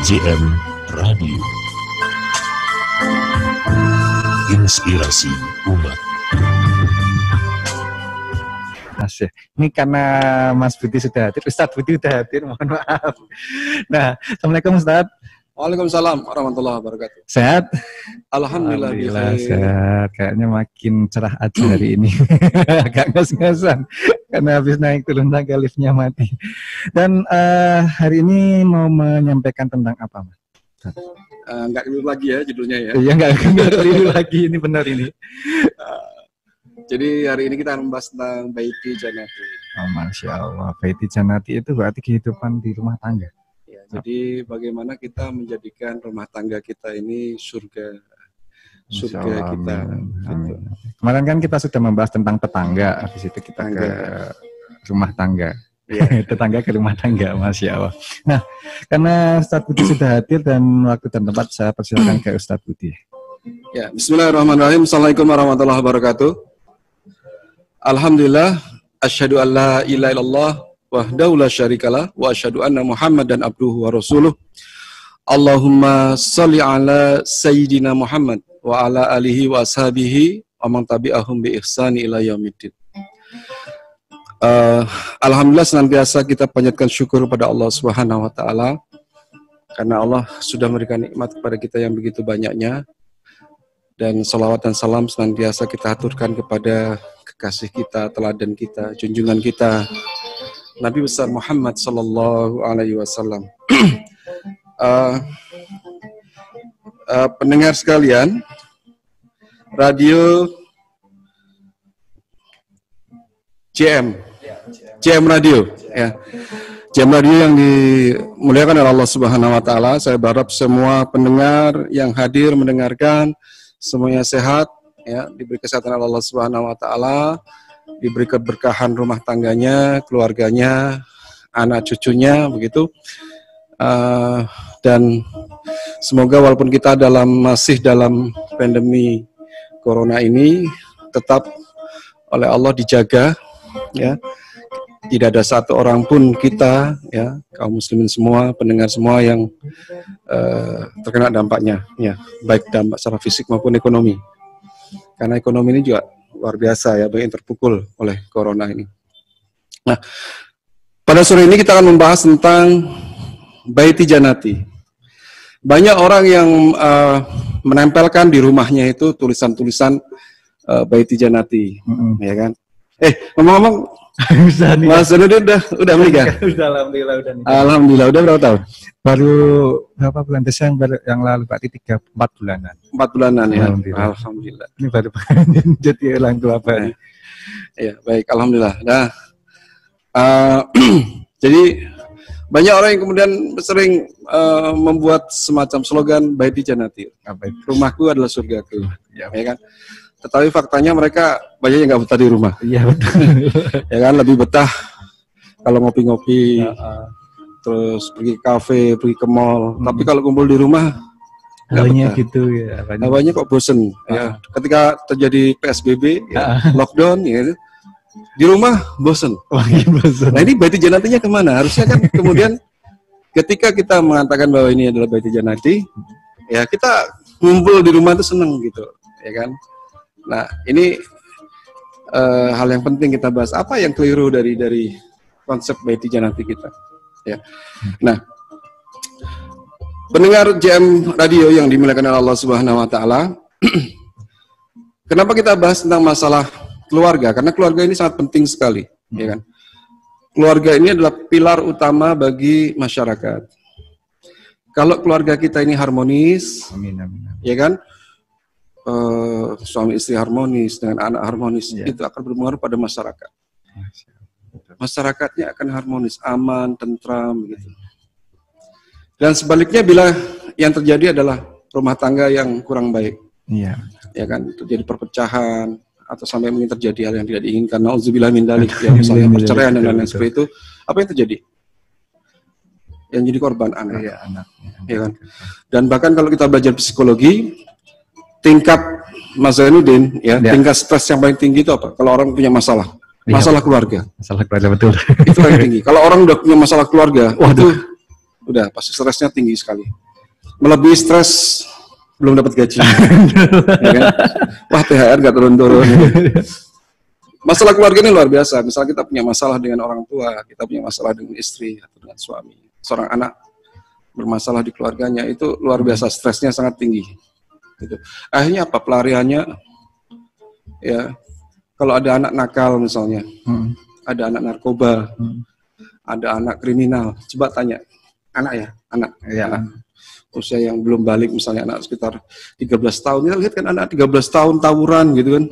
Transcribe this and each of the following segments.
JM Radio, inspirasi umat. Masih. Ini karena Mas Budi sudah hadir, Ustadz Budi sudah hadir, mohon maaf. Nah, Assalamualaikum Ustadz. Waalaikumsalam warahmatullahi wabarakatuh. Sehat? Alhamdulillah sehat. Kayaknya makin cerah aja hari ini. Agak ngas-ngasan karena habis naik turun tangga liftnya mati. Dan hari ini mau menyampaikan tentang apa, Mas? Nggak keliru lagi ya judulnya ya. Iya, nggak keliru lagi, ini benar ini. Jadi hari ini kita akan membahas tentang Baiti Janati. Oh, Masya Allah, Baiti Janati itu berarti kehidupan di rumah tangga. Ya, jadi bagaimana kita menjadikan rumah tangga kita ini surga kita. Amin. Kemarin kan kita sudah membahas tentang tetangga, habis itu kita ke rumah tangga. Ya. Tetangga ke rumah tangga, Masya Allah. Nah, karena Ustadz Budi sudah hadir dan waktu dan tempat, saya persilakan ke Ustadz Budi. Ya, Bismillahirrahmanirrahim. Assalamualaikum warahmatullahi wabarakatuh. Alhamdulillah, asyhadu an la ilaha illallah wahdahu la syarikalah wa asyhadu anna Muhammadan abduhu wa rasuluh. Allahumma shalli ala sayyidina Muhammad wa ala alihi wa ashabihi wa man tabi'ahum bi ihsani ila yaumiddin. Alhamdulillah, senantiasa kita panjatkan syukur kepada Allah Subhanahu wa taala karena Allah sudah memberikan nikmat kepada kita yang begitu banyaknya, dan salawat dan salam senantiasa kita aturkan kepada kekasih kita, teladan kita, junjungan kita, Nabi besar Muhammad sallallahu alaihi wasallam. Pendengar sekalian, radio JM Radio, ya. JM Radio yang dimuliakan oleh Allah Subhanahu wa taala. Saya berharap semua pendengar yang hadir mendengarkan semuanya sehat, ya, diberi kesehatan oleh Allah Subhanahu wa taala, diberi keberkahan rumah tangganya, keluarganya, anak cucunya, begitu. Dan semoga walaupun kita masih dalam pandemi corona ini, tetap oleh Allah dijaga, ya. Tidak ada satu orang pun kita, ya, kaum muslimin semua, pendengar semua yang terkena dampaknya, ya, baik dampak secara fisik maupun ekonomi. Karena ekonomi ini juga luar biasa, ya, banyak terpukul oleh corona ini. Nah, pada sore ini kita akan membahas tentang Baiti Janati. Banyak orang yang menempelkan di rumahnya itu tulisan-tulisan Baiti Janati, ya kan? Ngomong-ngomong, Mas Zanuddin udah menikah? Udah, alhamdulillah udah nikah. Alhamdulillah, udah berapa tahun? Baru berapa bulan, Desember yang lalu, berarti 4 bulanan. 4 bulanan, ya. Alhamdulillah. Ini baru jadi orang tua baru. Ya, baik, alhamdulillah. Nah, jadi banyak orang yang kemudian sering membuat semacam slogan Baiti Janati. Rumahku adalah surgaku, ya kan? Tetapi faktanya mereka banyak yang nggak betah di rumah. Iya, betul. Ya kan, lebih betah kalau ngopi-ngopi, terus pergi ke kafe, pergi ke mall. Tapi kalau kumpul di rumah, hawanya gitu ya. Hawanya kok bosen. Ya. Ketika terjadi PSBB, ya, lockdown, ya, di rumah bosen. Nah, ini Baiti Janatinya kemana? Harusnya kan kemudian ketika kita mengatakan bahwa ini adalah Baiti Janati, ya kita ngumpul di rumah itu seneng gitu, ya kan? Nah, ini hal yang penting kita bahas. Apa yang keliru dari konsep Baiti Janati kita? Ya. Nah, pendengar JM Radio yang dimuliakan oleh Allah Subhanahu wa taala, kenapa kita bahas tentang masalah keluarga? Karena keluarga ini sangat penting sekali, ya kan? Keluarga ini adalah pilar utama bagi masyarakat. Kalau keluarga kita ini harmonis, amin. Ya kan? Suami istri harmonis, dengan anak harmonis, itu akan berpengaruh pada masyarakat. Masyarakatnya akan harmonis, aman, tentram, gitu. Dan sebaliknya, bila yang terjadi adalah rumah tangga yang kurang baik, ya kan, terjadi perpecahan atau sampai mungkin terjadi hal yang tidak diinginkan, nauzubillah min dzalik, ya, misalnya perceraian dan lain-lain seperti itu, apa yang terjadi? Yang jadi korban anak, ya kan. Dan bahkan kalau kita belajar psikologi, tingkat Mas Zanuddin, tingkat stres yang paling tinggi itu apa? Kalau orang punya masalah keluarga. Masalah keluarga, betul. Itu paling tinggi. Kalau orang udah punya masalah keluarga, itu udah pasti stresnya tinggi sekali. Melebihi stres belum dapat gaji. Ya kan? Wah, THR nggak turun-turun. Masalah keluarga ini luar biasa. Misalnya kita punya masalah dengan orang tua, kita punya masalah dengan istri atau dengan suami, seorang anak bermasalah di keluarganya, itu luar biasa, stresnya sangat tinggi. Gitu. Akhirnya apa pelariannya? Ya, kalau ada anak nakal misalnya, ada anak narkoba, ada anak kriminal, coba tanya, anak usia yang belum balik, misalnya anak sekitar 13 tahun, kita lihat kan anak 13 tahun tawuran gitu kan,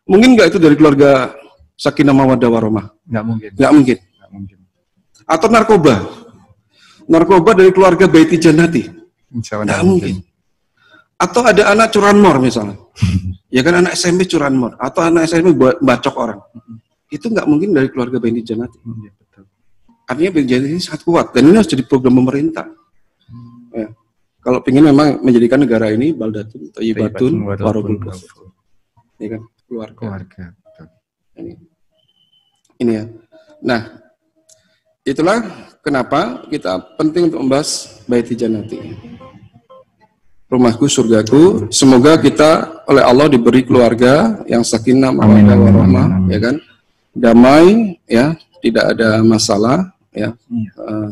mungkin nggak itu dari keluarga sakinah mawaddah warahmah? Nggak mungkin. Atau narkoba dari keluarga baiti jannati? Nggak mungkin. Atau ada anak curanmor misalnya, ya kan anak SMP curanmor, atau anak SMP bacok orang, itu nggak mungkin dari keluarga baiti jannati. Artinya baiti jannati ini sangat kuat, dan ini harus jadi program pemerintah. Ya. Kalau ingin memang menjadikan negara ini baldatun thayyibatun warabul ghafur, ya kan, keluarga. Ini ya. Nah, itulah kenapa kita penting untuk membahas baiti jannati, rumahku surgaku. Semoga kita oleh Allah diberi keluarga yang sakinah mawaddah warahmah, ya kan, damai, ya, tidak ada masalah, ya,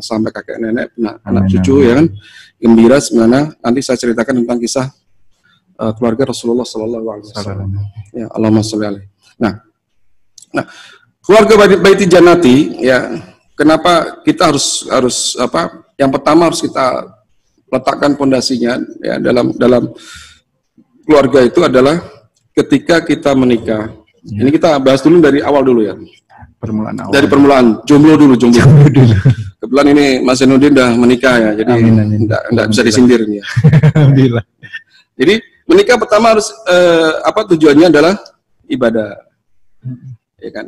sampai kakek nenek, anak cucu, ya kan, gembira. Sebenarnya nanti saya ceritakan tentang kisah keluarga Rasulullah SAW. Ya, Allahumma sholli alaihi. Nah, keluarga baiti jannati, ya, kenapa kita harus apa? Yang pertama harus kita letakkan pondasinya, ya, dalam keluarga itu adalah ketika kita menikah. Ya. Ini kita bahas dulu dari awal dulu, ya. Permulaan awal. Dari permulaan, jomblo dulu. Kebetulan ini Mas Zainuddin udah menikah, ya, jadi enggak bisa disindir nih, ya. Alhamdulillah. Jadi menikah pertama harus tujuannya adalah ibadah, ya kan?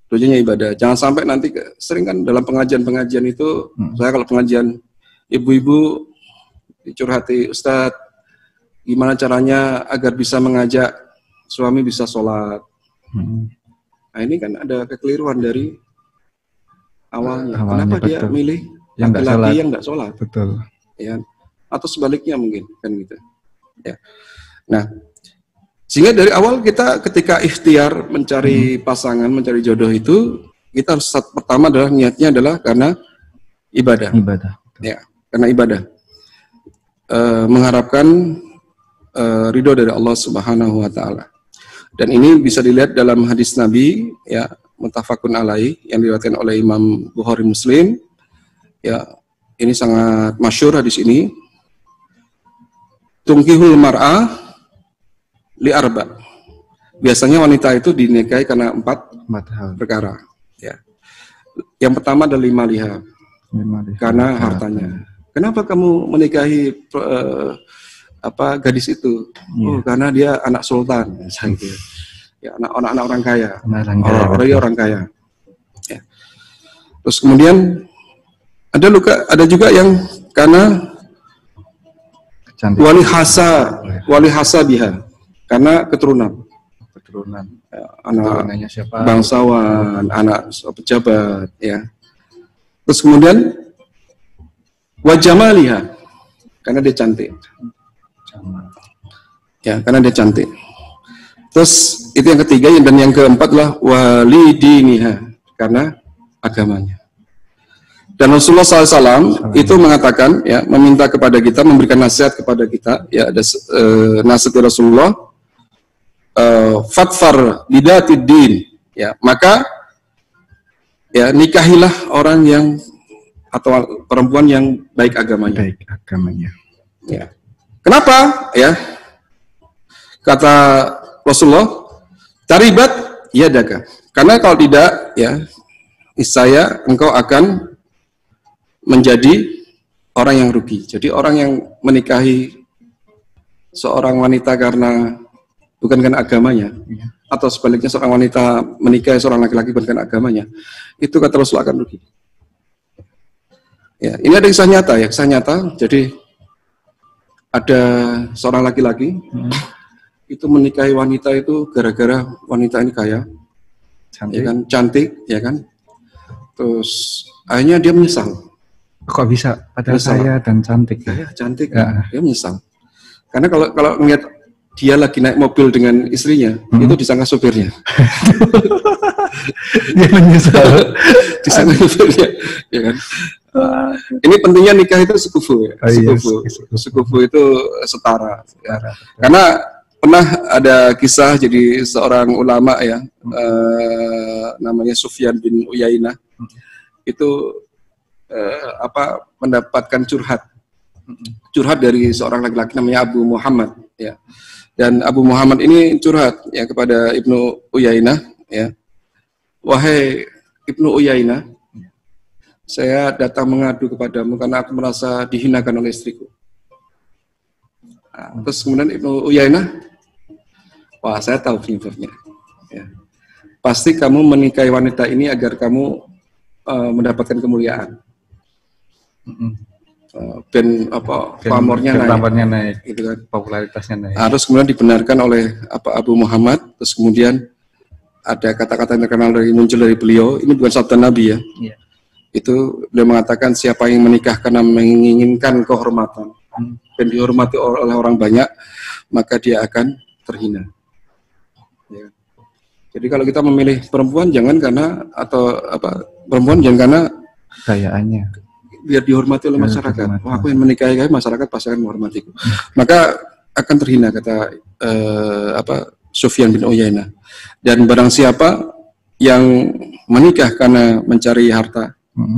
Tujuannya ibadah. Jangan sampai nanti sering kan dalam pengajian itu, saya kalau pengajian ibu-ibu dicurhati, Ustadz, gimana caranya agar bisa mengajak suami bisa sholat. Nah, ini kan ada kekeliruan dari awalnya. Kenapa betul. Dia milih yang laki-laki yang nggak sholat? Betul. Ya, atau sebaliknya mungkin kan gitu. Ya. Nah, sehingga dari awal kita ketika ikhtiar mencari pasangan, mencari jodoh itu, kita harus pertama adalah niatnya adalah karena ibadah. Ya, karena ibadah. Mengharapkan ridho dari Allah Subhanahu wa taala. Dan ini bisa dilihat dalam hadis Nabi, ya, muttafaqun alaih, yang diriwayatkan oleh Imam Bukhari Muslim. Ya, ini sangat masyhur hadis ini. Tungkihul mar'ah li arba. Biasanya wanita itu dinikahi karena empat perkara. Ya. Yang pertama adalah lima liha. Karena hartanya. Kenapa kamu menikahi gadis itu? Oh, karena dia anak sultan, gitu. Ya, anak orang kaya, orang kaya. Ya. Terus kemudian ada juga yang karena wali hasa biha, karena keturunan. Ya, anak bangsawan, anak pejabat, ya. Terus kemudian wajamaliha, karena dia cantik. Ya, karena dia cantik. Terus itu yang ketiga, dan yang keempat adalah walidiniha, karena agamanya. Dan Rasulullah SAW itu mengatakan, ya, meminta kepada kita, memberikan nasihat kepada kita, ya, ada nasihat Rasulullah, fatfar bidatid din, ya, maka, ya, nikahilah orang yang atau perempuan yang baik agamanya. Ya. Kenapa? Ya, kata Rasulullah, taribat yadaka. Karena kalau tidak, ya, niscaya engkau akan menjadi orang yang rugi. Jadi orang yang menikahi seorang wanita bukan karena agamanya, atau sebaliknya seorang wanita menikahi seorang laki-laki bukan karena agamanya, itu kata Rasulullah akan rugi. Ya, ini ada kisah nyata, ya, kisah nyata. Jadi ada seorang laki-laki itu menikahi wanita itu gara-gara wanita ini kaya, ya kan, cantik, ya kan. Terus akhirnya dia menyesal. Kok bisa? Padahal Menyesal. saya dan cantik. Saya cantik, Ya. dia menyesal. Karena kalau ngeliat dia lagi naik mobil dengan istrinya, itu disangka sopirnya. Dia menyesal. Disangka sopirnya, ya kan? Ini pentingnya nikah itu sekufu ya. Oh, iya, Sekufu. sekufu. Sekufu itu setara. Ya. Karena pernah ada kisah jadi seorang ulama ya, namanya Sufyan bin Uyainah, itu mendapatkan curhat dari seorang laki-laki namanya Abu Muhammad ya. Dan Abu Muhammad ini curhat ya kepada Ibnu Uyainah ya. Wahai Ibnu Uyainah, saya datang mengadu kepadamu karena aku merasa dihinakan oleh istriku. Nah, terus kemudian Ibnu Uyainah, wah saya tahu penyebabnya. Ya. Pasti kamu menikahi wanita ini agar kamu mendapatkan kemuliaan. Ben pamornya naik, gitu kan. Popularitasnya naik. Terus kemudian dibenarkan oleh Abu Muhammad. Terus kemudian ada kata-kata yang terkenal muncul dari beliau. Ini bukan sabda Nabi ya. Iya. Itu beliau mengatakan siapa yang menikah karena menginginkan kehormatan dan dihormati oleh orang banyak, maka dia akan terhina. Ya. Jadi kalau kita memilih perempuan jangan karena Kayaannya. biar dihormati oleh masyarakat. Wah, aku yang menikahi kamu, masyarakat pasti akan menghormatiku. Maka akan terhina, kata Sufyan bin Uyainah. Dan barang siapa yang menikah karena mencari harta,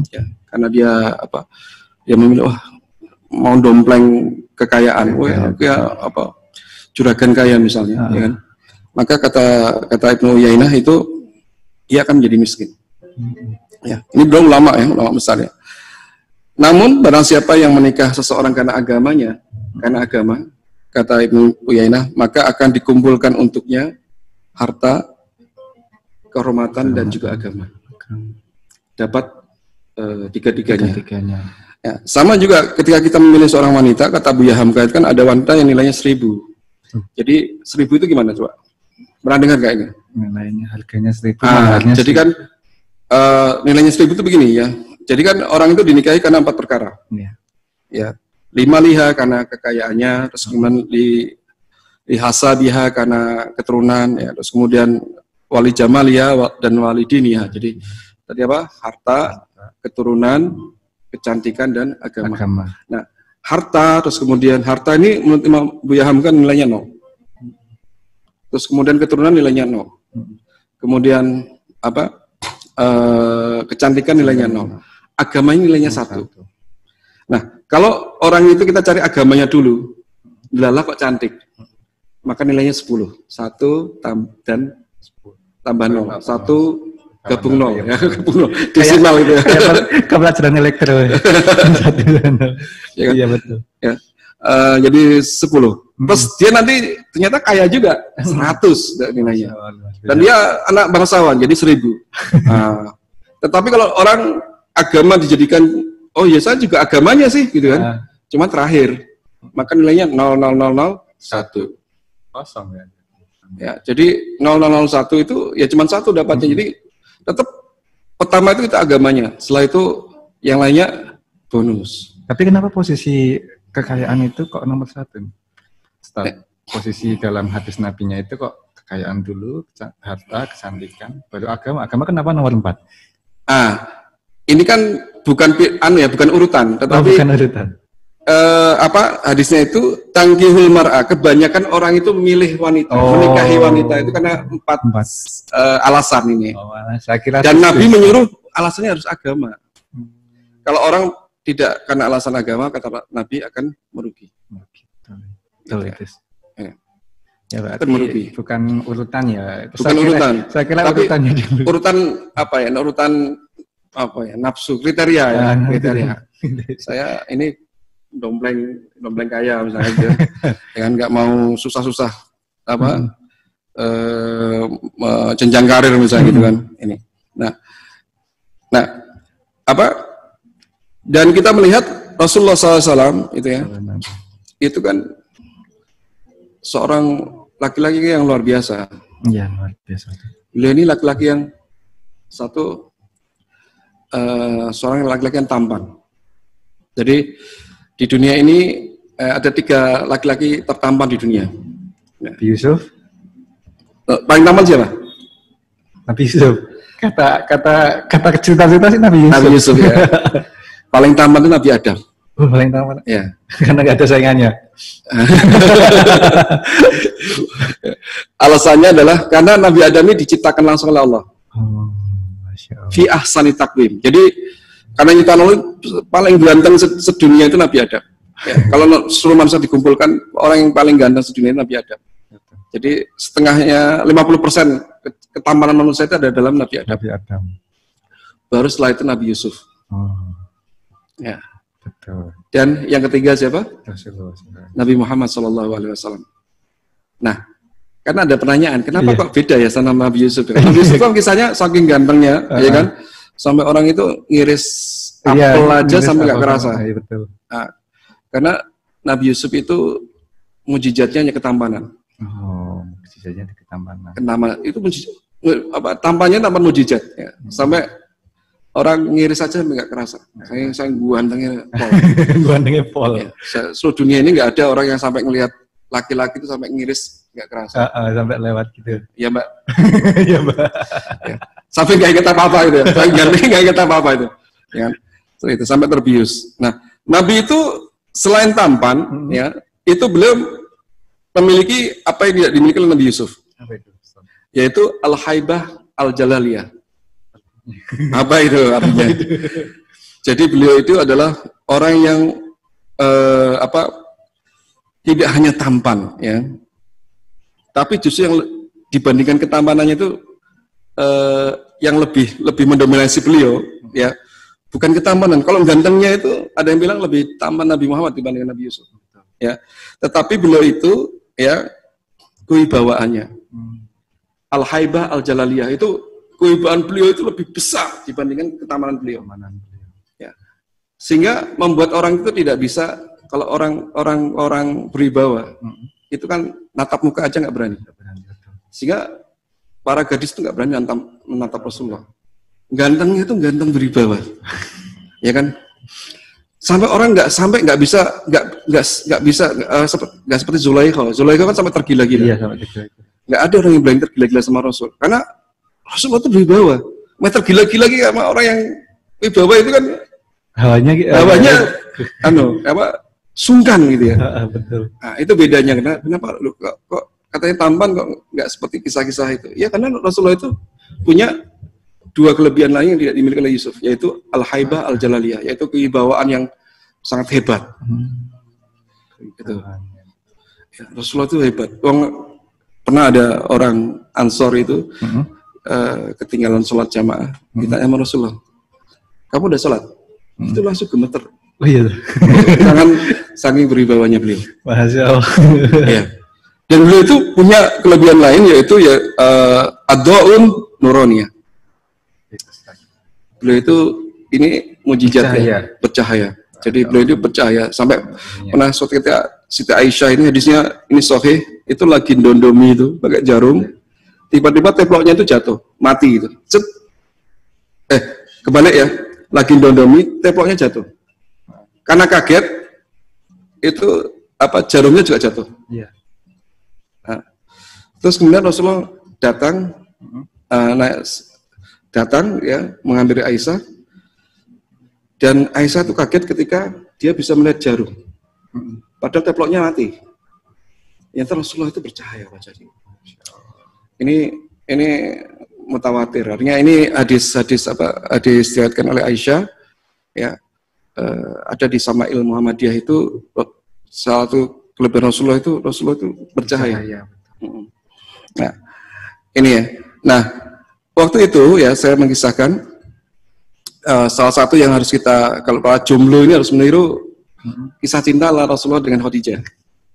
ya, karena dia dia memilih mau dompleng kekayaan, juragan kaya misalnya, ya kan? Maka kata Ibnu Uyainah itu dia akan menjadi miskin. Ya, ini belum ulama ya, ulama besar ya. Namun barang siapa yang menikah seseorang karena agamanya, karena agama, kata Ibnu Uyainah, maka akan dikumpulkan untuknya harta, kehormatan dan juga agama. Dapat tiga-tiganya. Ya, sama juga ketika kita memilih seorang wanita, kata Buya Hamka kan ada wanita yang nilainya 1000. Jadi 1000 itu gimana coba? Pernah dengar nggak ini? Nilainya harganya 1000. Jadi kan nilainya 1000 itu begini ya. Jadi kan orang itu dinikahi karena 4 perkara. Ya, 5 liha karena kekayaannya, terus kemudian lihasabiha karena keturunan, ya, terus kemudian wali jamaliha dan wali diniha. Jadi tadi harta, keturunan, kecantikan dan agama. Nah, harta, terus kemudian harta ini menurut Imam Buya Hamka nilainya 0. Terus kemudian keturunan nilainya 0. Kemudian kecantikan nilainya 0. Agamanya nilainya 1. Nah, kalau orang itu kita cari agamanya dulu, lala kok cantik, maka nilainya 10. 1 dan tambah 0. 1 gabung 0. Ya, gabung 0. Desimal itu ya. Pelajaran elektro. Ya kan? Iya betul. Ya. Jadi 10. Terus dia nanti ternyata kaya juga, 100 nilainya. Dan dia anak bangsawan, jadi 1000. Tetapi kalau orang agama dijadikan, oh ya saya juga agamanya sih, gitu kan. Cuma terakhir, maka nilainya 0,0001. Kosong ya. Ya, jadi 0,001 itu ya cuma 1 dapatnya. Jadi tetap pertama itu kita agamanya, setelah itu yang lainnya bonus. Tapi kenapa posisi kekayaan itu kok nomor 1? Posisi dalam hadis nabinya itu kok kekayaan dulu, harta, kecantikan, baru agama. Agama kenapa nomor 4? Ini kan bukan urutan, tetapi bukan urutan. Hadisnya itu tangkihul mar'a, kebanyakan orang itu memilih wanita, menikahi wanita itu karena 4 alasan ini. Saya kira dan Nabi menyuruh alasannya harus agama. Kalau orang tidak karena alasan agama, kata Nabi akan merugi. Betul itu. Ya, berarti akan merugi. Bukan urutan ya. Bukan urutan. Saya kira tapi urutannya dulu. Urutan nafsu, kriteria ya, kriteria. Saya ini dompleng kaya misalnya gitu. Ya kan nggak mau susah-susah jenjang karir misalnya gitu kan ini. Nah dan kita melihat Rasulullah SAW itu ya, itu kan seorang laki-laki yang luar biasa. Iya, luar biasa. Beliau ini laki-laki yang seorang laki-laki yang tampan. Jadi di dunia ini ada 3 laki-laki tertampan di dunia. Nabi Yusuf. Paling tampan siapa? Nabi Yusuf. Kata cerita-cerita sih Nabi Yusuf. Nabi Yusuf ya. Paling tampan itu Nabi Adam. Oh, paling tampan. Ya. Karena nggak ada saingannya. Alasannya adalah karena Nabi Adam ini diciptakan langsung oleh Allah. Oh, Masya Allah. Fi ahsani taqwim. Jadi karena nyiptaan Allah paling ganteng sedunia itu Nabi Adam. Ya, kalau seluruh manusia dikumpulkan, orang yang paling ganteng sedunia itu Nabi Adam. Jadi setengahnya 50% ketampanan manusia itu ada dalam Nabi Adam. Nabi Adam. Baru setelah itu Nabi Yusuf. Oh, Ya. betul. Dan yang ketiga siapa? Rasulullah. Nabi Muhammad SAW. Nah, karena ada pertanyaan, kenapa Iya. kok beda ya sama Nabi Yusuf? Nabi Yusuf kan kisahnya saking gantengnya, ya kan? Sampai orang itu ngiris apel aja sampai nggak kerasa. Iya, betul. Nah, karena Nabi Yusuf itu mujizatnya hanya ketampanan. Oh, sisanya di ketampanan. Ketampanan itu tampannya tampan mujizat. Ya. Sampai orang ngiris aja sampai nggak kerasa. Saya gantengnya pol. Gantengnya pol. Ya, seluruh dunia ini nggak ada orang yang sampai ngelihat laki-laki itu sampai ngiris nggak kerasa. Sampai lewat gitu. Iya Mbak. Iya, Mbak. Ya. Sampai nggak inget apa-apa itu. Sampai nggak inget apa-apa itu. Ya kan? So, itu sampai terbius. Nah, Nabi itu selain tampan, ya, itu beliau memiliki apa yang tidak dimiliki oleh Nabi Yusuf, Apa itu? yaitu al-haibah al-jalaliyah. Apa itu artinya? Jadi beliau itu adalah orang yang tidak hanya tampan, ya, tapi justru yang dibandingkan ketampanannya itu yang lebih mendominasi beliau, ya, bukan ketampanan. Kalau gantengnya itu ada yang bilang lebih tampan Nabi Muhammad dibandingkan Nabi Yusuf, ya. Tetapi beliau itu, ya, kewibawaannya, al-haibah al-jalaliyah itu kewibawaan beliau itu lebih besar dibandingkan ketampanan beliau. Ya. Sehingga membuat orang itu tidak bisa, kalau orang berwibawa, itu kan natap muka aja nggak berani. Sehingga para gadis itu nggak berani menatap Rasulullah. Gantengnya itu ganteng berwibawa, ya kan? Sampai orang nggak seperti Zulaikha. Zulaikha kan sampai tergila-gila. Iya, sampai tergila-gila. Nggak ada orang yang berani tergila-gila sama Rasul, karena Rasulullah itu berwibawa. Tergila-gila lagi sama orang yang wibawa itu kan hawanya sungkan gitu ya. Betul. Nah, itu bedanya. Kenapa kok katanya tampan kok nggak seperti kisah-kisah itu? Ya karena Rasulullah itu punya 2 kelebihan lain yang tidak dimiliki oleh Yusuf, yaitu al-haibah al-jalaliyah, yaitu kewibawaan yang sangat hebat. Gitu. Ya, Rasulullah itu hebat. Pernah ada orang Ansor itu ketinggalan sholat jamaah, ditanya sama Rasulullah, kamu udah sholat? Itu langsung gemeter. Oh iya. Jangan saking berwibawanya beliau. Masya Allah. Ya. Dan beliau itu punya kelebihan lain, yaitu ya ad-da'un nuroniyah. Beliau itu ini mujizatnya, bercahaya. Jadi beliau itu bercahaya sampai pernah suatu ketika Siti Aisyah ini hadisnya ini sahih, itu lagi dondomi itu pakai jarum, tiba-tiba teploknya itu jatuh, mati gitu. Kebalik ya, lagi dondomi teploknya jatuh. Karena kaget itu jarumnya juga jatuh. Iya. Nah, terus kemudian Rasulullah datang ya menghampiri Aisyah, dan Aisyah itu kaget ketika dia bisa melihat jarum, padahal teploknya mati. Yang Rasulullah itu bercahaya wajahnya. Ini mutawatir, artinya ini hadis diriwayatkan oleh Aisyah, ya, ada di Sama'il Muhammadiyah itu salah satu kelebihan Rasulullah itu bercahaya. Nah, ini ya. Nah, waktu itu ya saya mengisahkan salah satu yang harus kita, kalau para jomblo ini harus meniru kisah cinta lah Rasulullah dengan Khadijah,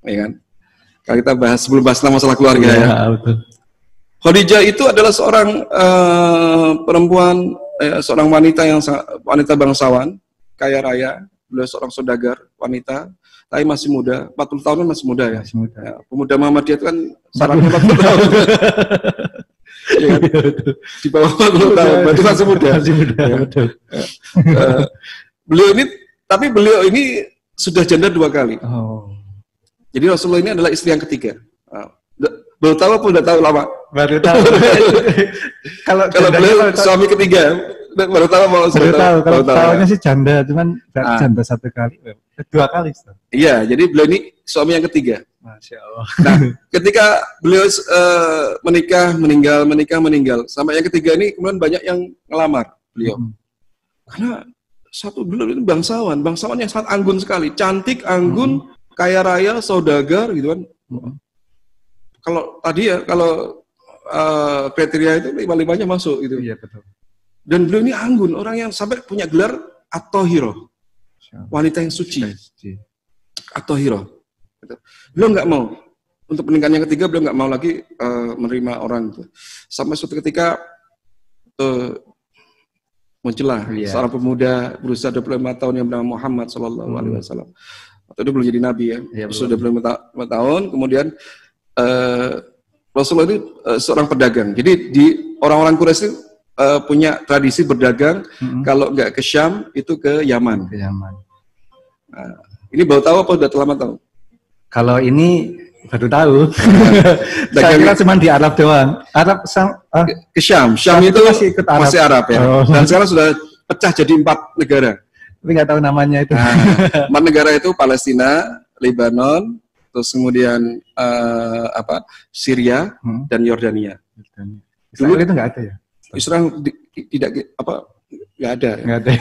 ya kan? Kalau kita sebelum bahas masalah keluarga ya. Betul. Khadijah itu adalah seorang perempuan, seorang wanita bangsawan, kaya raya. Beliau seorang saudagar, wanita, tapi masih muda, 40 tahun masih muda ya. Masih muda. Ya, pemuda Muhammadiyah itu kan syaratnya 40 tahun. Ya kan? Di bawah 40 tahun, berarti masih muda. Masih muda, Ya. betul. Beliau ini Tapi beliau ini sudah janda 2 kali. Oh. Jadi Rasulullah ini adalah istri yang ketiga. Baru tahu apa udah tahu lama? Baru tahu. Kalau beliau suami ketiga, baru tahu mau baru tahu. Kalau tahunya sih janda, cuman janda 1 kali, 2 kali. Iya, jadi beliau ini suami yang ketiga. Masya Allah. Nah, ketika beliau menikah, meninggal, sampai yang ketiga ini kemudian banyak yang ngelamar beliau. Karena beliau itu bangsawan yang sangat anggun sekali, cantik, anggun, kaya raya, saudagar, gitu kan. Kalau tadi ya, kriteria itu 5-5-nya masuk gitu. Iya, betul. Dan beliau ini anggun, orang yang sampai punya gelar at-Thahirah, wanita yang suci, at-Thahirah. Beliau nggak mau, untuk pernikahan yang ketiga beliau nggak mau lagi menerima orang itu. Sampai suatu ketika muncullah seorang pemuda berusia 25 tahun yang bernama Muhammad Sallallahu Alaihi Wasallam. Atau dia belum jadi nabi ya, sudah 25 tahun. Kemudian Rasulullah itu seorang pedagang. Jadi di orang-orang Quraisy itu punya tradisi berdagang. Kalau nggak ke Syam itu ke Yaman. Nah, ini baru tahu apa udah lama tahu? Kalau ini baru tahu. Saya kira cuma di Arab doang. Arab ke Syam. Syam itu masih Arab ya. Oh. Dan sekarang sudah pecah jadi 4 negara. Tapi nggak tahu namanya itu. Nah, 4 negara itu Palestina, Lebanon, terus kemudian Syria dan Yordania. Israel itu nggak ada ya? Israel tidak nggak ada. Nggak ada.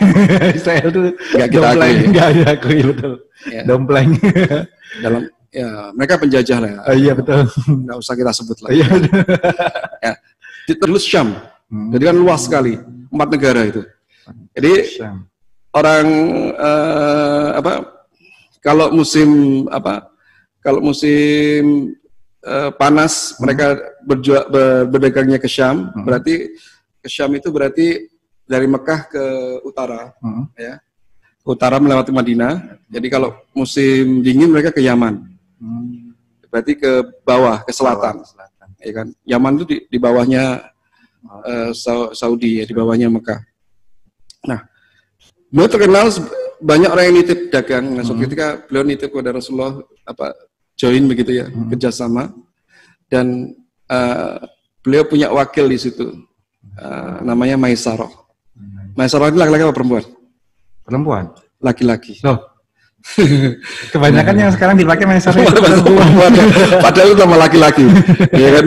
Israel itu nggak kita akui. Nggak akui, betul. Ya. Dompleng. Dalam ya mereka penjajah lah. Ya. Iya betul. Nggak usah kita sebut lah. Iya. Ya. Terus Syam. Jadi kan luas sekali 4 negara itu. Jadi orang kalau musim panas mereka berdagangnya ke Syam. Berarti ke Syam itu berarti dari Mekah ke utara, ya, ke utara melewati Madinah. Jadi kalau musim dingin mereka ke Yaman, berarti ke bawah, ke selatan, ya kan? Yaman itu di bawahnya Saudi, ya, di bawahnya Mekah. Nah, beliau terkenal banyak orang yang nitip dagang. Nah, suatu ketika beliau nitip kepada Rasulullah join begitu ya, kerjasama, dan beliau punya wakil di situ, namanya Maisarah. Maisarah itu laki-laki apa perempuan? Perempuan. Laki-laki. Loh. Kebanyakan yang sekarang dipakai Maisarah itu perempuan. Padahal itu nama laki-laki. Ya kan?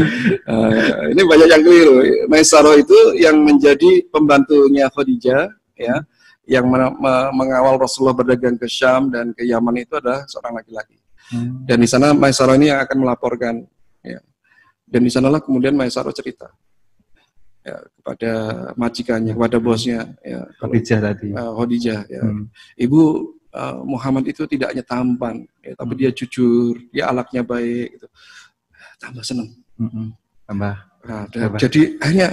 Ini banyak yang keliru. Maisarah itu yang menjadi pembantunya Khadijah, ya, yang mengawal Rasulullah berdagang ke Syam dan ke Yaman itu adalah seorang laki-laki. Dan di sana Maisarah ini yang akan melaporkan, ya. Dan di sanalah kemudian Maisarah cerita, ya, kepada majikannya, kepada bosnya, ya, Khadijah tadi. Khadijah, ya. Ibu, Muhammad itu tidak hanya tampan, ya, tapi dia jujur, dia akhlaknya baik, gitu. Tambah senang. Tambah. Nah, jadi akhirnya,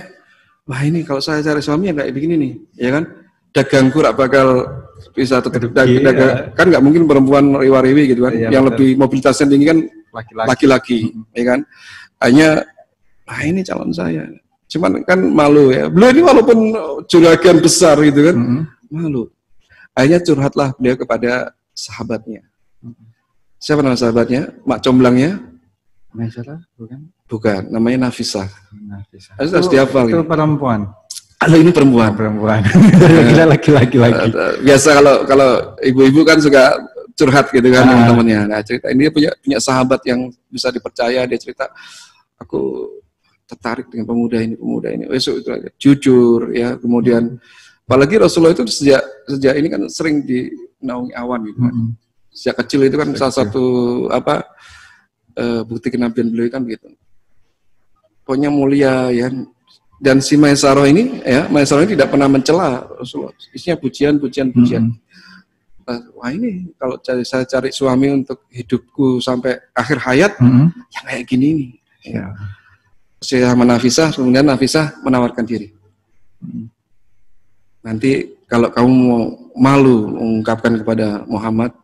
wah ini kalau saya cari suami yang kayak begini nih, ya kan? Dagangku gak bakal bisa tetap dagang, kan nggak mungkin perempuan riwa-riwi gitu kan, iya, yang betul. lebih mobilitasnya tinggi kan laki-laki, ya kan? Hanya, wah ini calon saya. Cuman kan malu ya. Beliau ini walaupun juragan besar gitu kan, malu. Akhirnya curhatlah beliau kepada sahabatnya. Siapa nama sahabatnya? Mak comblangnya? Maisarah, bukan? Bukan, namanya Nafisah. Nafisah. Harus dihafal. Itu perempuan. Kalau ini perempuan. Perempuan. Kita laki-laki lagi. Biasa kalau ibu-ibu kan suka curhat gitu kan teman-temannya. Nah, cerita ini dia punya sahabat yang bisa dipercaya. Dia cerita, aku tertarik dengan pemuda ini. Besok itu aja. Jujur ya. Kemudian apalagi Rasulullah itu sejak ini kan sering dinaungi awan gitu kan. Sejak kecil itu kan salah satu bukti kenabian beliau kan gitu. Pokoknya mulia ya. Dan si Maisarah ini tidak pernah mencela Rasulullah. Isinya pujian. Wah ini kalau saya cari suami untuk hidupku sampai akhir hayat, yang kayak gini nih. Ya. Saya sama Nafisah, kemudian Nafisah menawarkan diri. Nanti kalau kamu mau malu mengungkapkan kepada Muhammad,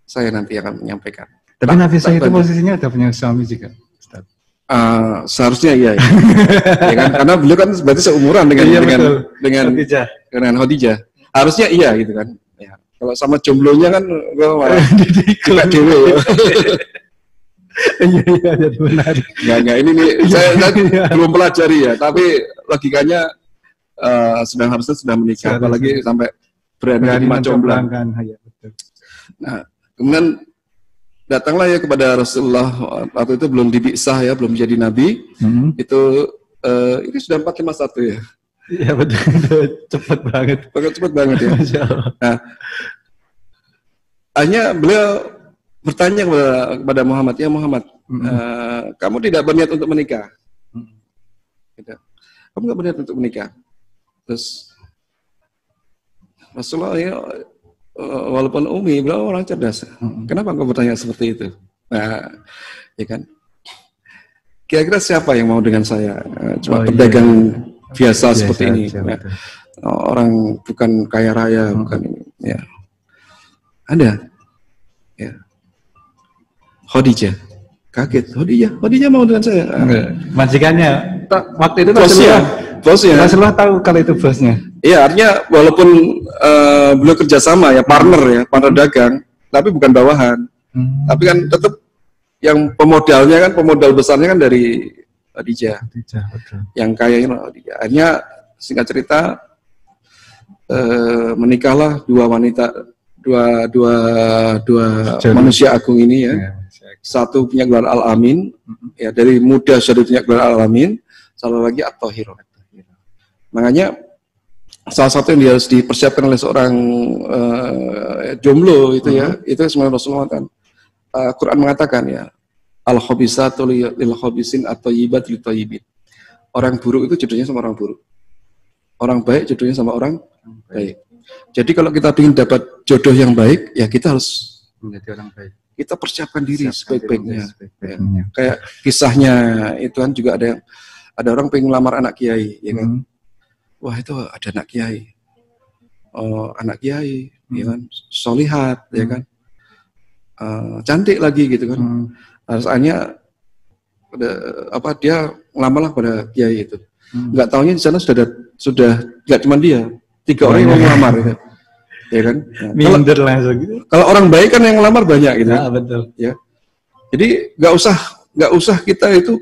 saya nanti akan menyampaikan. Tapi Nafisah itu posisinya udah punya suami juga. Seharusnya iya, ya kan? Karena beliau kan berarti seumuran dengan Khadijah. Harusnya iya gitu kan. Ya. Kalau sama jomblonya kan gue malah juga dewe. Iya, jadi menarik. Enggak, ini nih saya belum pelajari ya, tapi logikanya harusnya sudah menikah, apalagi sampai berani jomblang. Ya, betul. Nah, kemudian datanglah ya kepada Rasulullah, waktu itu belum dibiksah ya, belum jadi nabi. Itu ini sudah 451 ya. Iya betul, cepat banget. Cepat banget ya. Nah, hanya beliau bertanya kepada Muhammad, ya Muhammad, kamu tidak berniat untuk menikah? Gitu. Kamu nggak berniat untuk menikah? Terus Rasulullah ya, walaupun umi, beliau orang cerdas. Kenapa engkau bertanya seperti itu? Nah, ya kan. Kira-kira siapa yang mau dengan saya? Cuma pedagang biasa seperti ini. Ya. Orang bukan kaya raya, bukan ini. Ya. Ada. Ya. Khadijah. Kaget. Khadijah mau dengan saya. Majikannya. Waktu itu bosnya. Rasulullah tahu kalau itu bosnya. Iya, artinya walaupun beliau kerjasama ya, partner dagang, tapi bukan bawahan. Tapi kan tetap yang pemodal besarnya kan dari Khadijah. Betul. Yang kaya ini Khadijah. Akhirnya singkat cerita menikahlah dua manusia agung ini ya. Satu punya gelar Al-Amin, ya dari muda sudah punya gelar Al-Amin, satu lagi At-Thahir. Makanya salah satu yang dia harus dipersiapkan oleh seorang jomblo itu ya, itu sebenarnya Rasulullah kan. Quran mengatakan ya, al-khabisatu lil-khabisin at-thayyibat lit-thayyibin. Orang buruk itu jodohnya sama orang buruk. Orang baik jodohnya sama orang baik. Jadi kalau kita ingin dapat jodoh yang baik, ya kita harus menjadi orang baik. Kita persiapkan diri sebaik-baiknya. Ya. Kayak kisahnya itu kan juga ada orang pengen lamar anak kiai, ya kan? Wah itu ada anak kiai, ya kan? Solihat, ya kan? Cantik lagi gitu kan? Rasanya dia ngelamarlah pada kiai itu. Nggak taunya di sana sudah nggak cuma dia, 3 orang yang mau ngelamar, gitu. Ya kan? Minder langsung gitu. Kalau orang baik kan yang ngelamar banyak gitu. Ya, betul. Ya. Jadi nggak usah kita itu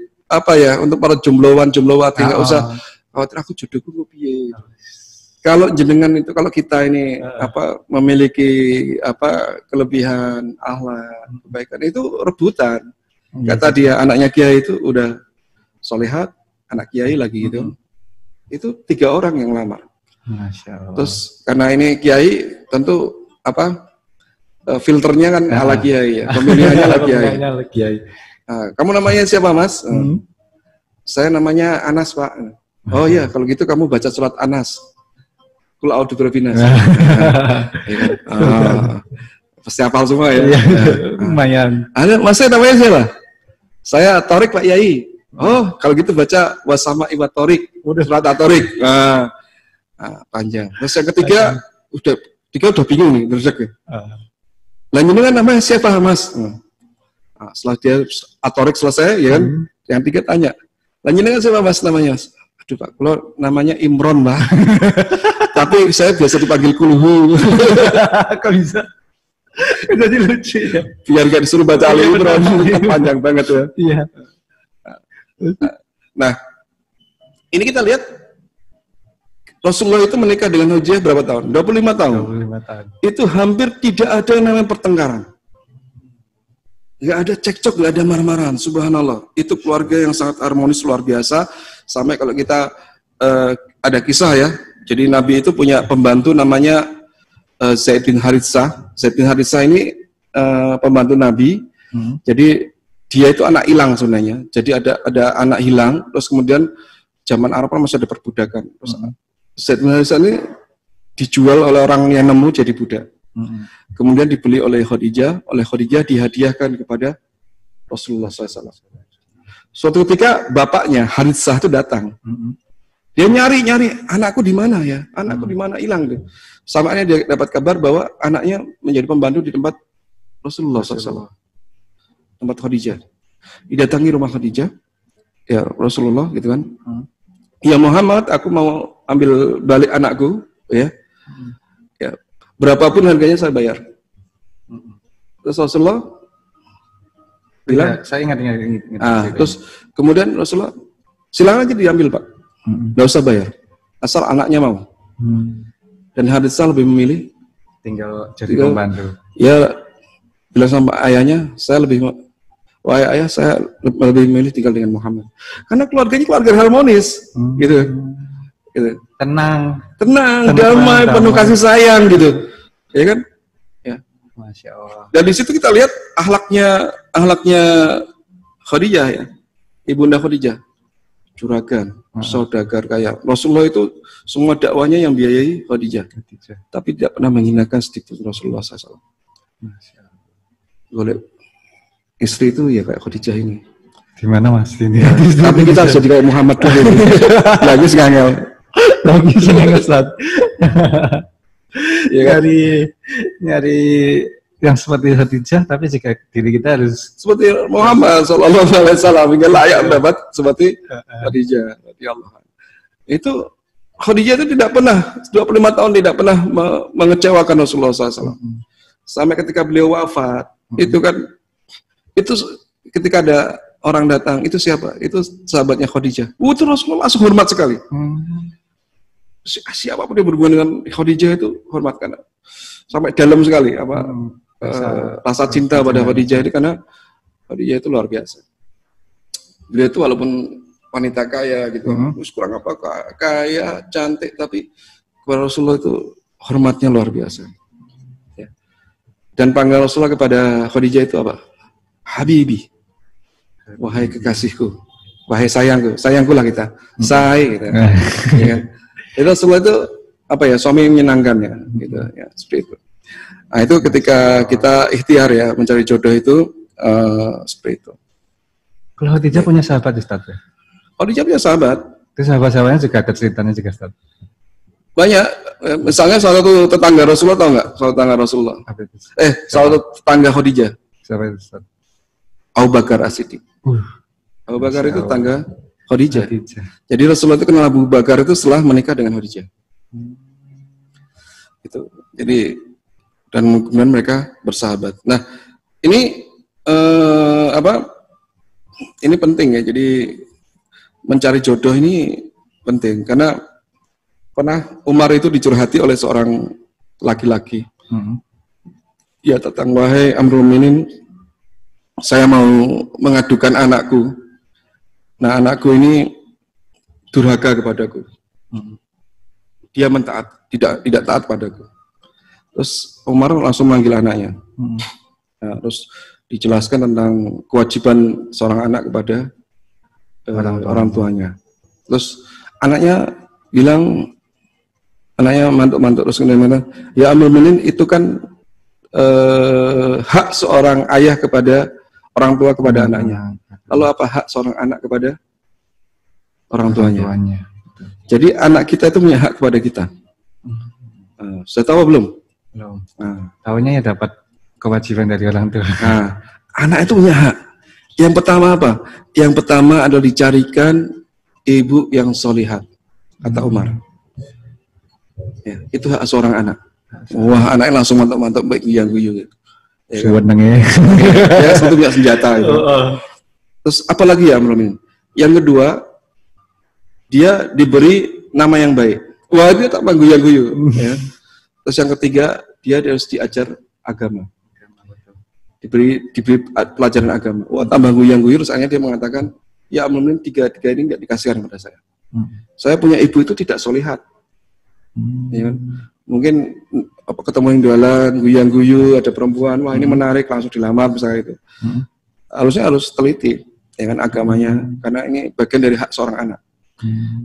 untuk para jomblowati nggak usah khawatir aku jodohku kok piye. Kalau jenengan itu, kalau kita ini memiliki kelebihan akhlak, kebaikan itu rebutan. Kata dia anaknya kiai itu udah solehat, anak kiai lagi gitu. Itu 3 orang yang lamar. Masya Allah. Terus karena ini kiai tentu filternya kan ala kiai ya, pemilihannya ala kiai. Kamu namanya siapa Mas? Saya namanya Anas Pak. Oh iya, kalau gitu kamu baca surat Anas. Qul a'udzu birabbinas. Pasti hafal semua ya. Lumayan. Ada Mas, saya namanya siapa? Saya Torik Pak Yai. Oh, kalau gitu baca wasama iwat Torik. Udah surat At-Torik. Panjang. Terus yang ketiga udah bingung nih, terus lanjut kan namanya siapa Mas? Setelah dia At-Torik selesai, ya kan? Yang 3 tanya, lanjut kan siapa Mas namanya? Aduh Pak, kalau namanya Imron Pak. Tapi saya biasa dipanggil Kulhu. Kok bisa? Jadi lucu ya. Biar gak disuruh baca Ali Imron, panjang banget ya. Iya. Nah, ini kita lihat Rasulullah itu menikah dengan Khadijah berapa tahun? 25 tahun. 25 tahun. Itu hampir tidak ada yang namanya pertengkaran. Nggak ada cekcok, nggak ada marah-marahan. Subhanallah. Itu keluarga yang sangat harmonis, luar biasa. Sampai kalau kita ada kisah ya. Jadi Nabi itu punya pembantu namanya Zaid bin Haritsah. Zaid bin Haritsah ini pembantu Nabi. Jadi dia itu anak hilang sebenarnya. Jadi ada anak hilang. Terus kemudian zaman Arab masih ada perbudakan. Terus Zaid bin Haritsah ini dijual oleh orang yang nemu jadi budak. Kemudian dibeli oleh Khadijah dihadiahkan kepada Rasulullah SAW. Suatu ketika bapaknya Haritsah itu datang. Dia nyari anakku di mana ya? Anakku di mana hilang tuh. Samanya dia dapat kabar bahwa anaknya menjadi pembantu di tempat Rasulullah SAW. Tempat Khadijah. Didatangi rumah Khadijah. Ya Rasulullah gitu kan. Ya Muhammad, aku mau ambil balik anakku ya. Ya. berapapun harganya saya bayar. Terus Rasulullah bilang, saya ingat. terus kemudian Rasulullah, silakan aja diambil Pak, nggak usah bayar, asal anaknya mau. Dan Haditsah lebih memilih tinggal jadi pembantu. Ya bilang sama ayahnya, wahai ayah, saya lebih memilih tinggal dengan Muhammad, karena keluarganya keluarga harmonis, gitu. Tenang, damai, penuh kasih sayang, gitu, ya kan? Ya. Masya Allah. Dan di situ kita lihat akhlaknya Khadijah, ya, ibunda Khadijah, juragan, saudagar kaya. Rasulullah itu semua dakwanya yang biayai Khadijah, tapi tidak pernah menghinakan sedikit Rasulullah SAW. Boleh istri itu ya kayak Khadijah ini. Gimana Mas ini? Tapi kita harus jadi kayak Muhammad dulu. Lagi ngangel. Lagi ngangel Ustaz. Ya kan? Nyari yang seperti Khadijah, tapi jika diri kita harus seperti Muhammad sallallahu alaihi wasallam, hingga layak mendapat seperti Khadijah radhiyallahu anha. Itu Khadijah itu tidak pernah 25 tahun tidak pernah mengecewakan Rasulullah SAW. Sampai ketika beliau wafat, itu kan, itu ketika ada orang datang, itu siapa? Itu sahabatnya Khadijah. Itu Rasulullah langsung hormat sekali. Siapapun yang berhubungan dengan Khadijah itu hormat, karena sampai dalam sekali rasa cinta pada Khadijah ini, karena Khadijah itu luar biasa. Beliau itu walaupun wanita kaya gitu, terus kurang apa, kaya, cantik, tapi kepada Rasulullah itu hormatnya luar biasa. Ya. Dan panggilan Rasulullah kepada Khadijah itu apa? Habibi, wahai kekasihku, wahai sayangku, sayangku lah kita, say, gitu. Ya kan? Itu Rasulullah itu apa ya, suami yang menyenangkan ya, gitu ya, seperti itu. Nah itu ketika kita ikhtiar ya mencari jodoh itu seperti itu. Kalau Khadijah punya sahabat Ustaz ya? Khadijah punya sahabat. Itu sahabat-sahabatnya juga ada ceritanya juga Ustaz? Banyak. Misalnya salah satu tetangga Rasulullah, tahu nggak? Salah tetangga Rasulullah. Salah satu tetangga Khadijah. Siapa itu Ustaz? Abu Bakar As-Siddiq. Abu Bakar itu tetangga Khadijah. Jadi Rasulullah itu kenal Abu Bakar itu setelah menikah dengan Khadijah. Itu. Jadi dan kemudian mereka bersahabat. Nah, ini ini penting ya. Jadi mencari jodoh ini penting, karena pernah Umar itu dicurhati oleh seorang laki-laki. Ya, tentang wahai Amrul Mukminin, saya mau mengadukan anakku. Nah, anakku ini durhaka kepadaku. Dia tidak taat padaku. Terus Umar langsung manggil anaknya. Nah, terus dijelaskan tentang kewajiban seorang anak kepada orang tuanya. Terus anaknya bilang, anaknya mantuk-mantuk terus kemudian, ya Amrul Mukminin, itu kan hak seorang ayah kepada orang tua kepada anaknya. Lalu apa hak seorang anak kepada orang tuanya? Jadi anak kita itu punya hak kepada kita. Sudah tahu belum? Belum. Tahunya ya dapat kewajiban dari orang tua. Nah, anak itu punya hak. Yang pertama apa? Yang pertama adalah dicarikan ibu yang solihat, kata Umar. Ya, itu hak seorang anak. Wah, anaknya langsung mantap-mantap baik guyu-guyu. Sebenarnya. Ya, satu punya senjata itu. Terus apalagi ya, Amrul? Yang kedua, dia diberi nama yang baik. Wah, dia tak guyu-guyu. Ya. Terus yang ketiga, dia harus diajar agama. Diberi pelajaran agama. Wah, tambah guyu-guyu, terus akhirnya dia mengatakan, ya Amrul, tiga ini tidak dikasihkan kepada saya. Saya punya ibu itu tidak solihat. Ya kan? Mungkin ketemu yang jualan, guyu-guyu, ada perempuan, wah ini menarik, langsung dilamar misalnya itu. Harusnya harus teliti dengan agamanya, karena ini bagian dari hak seorang anak.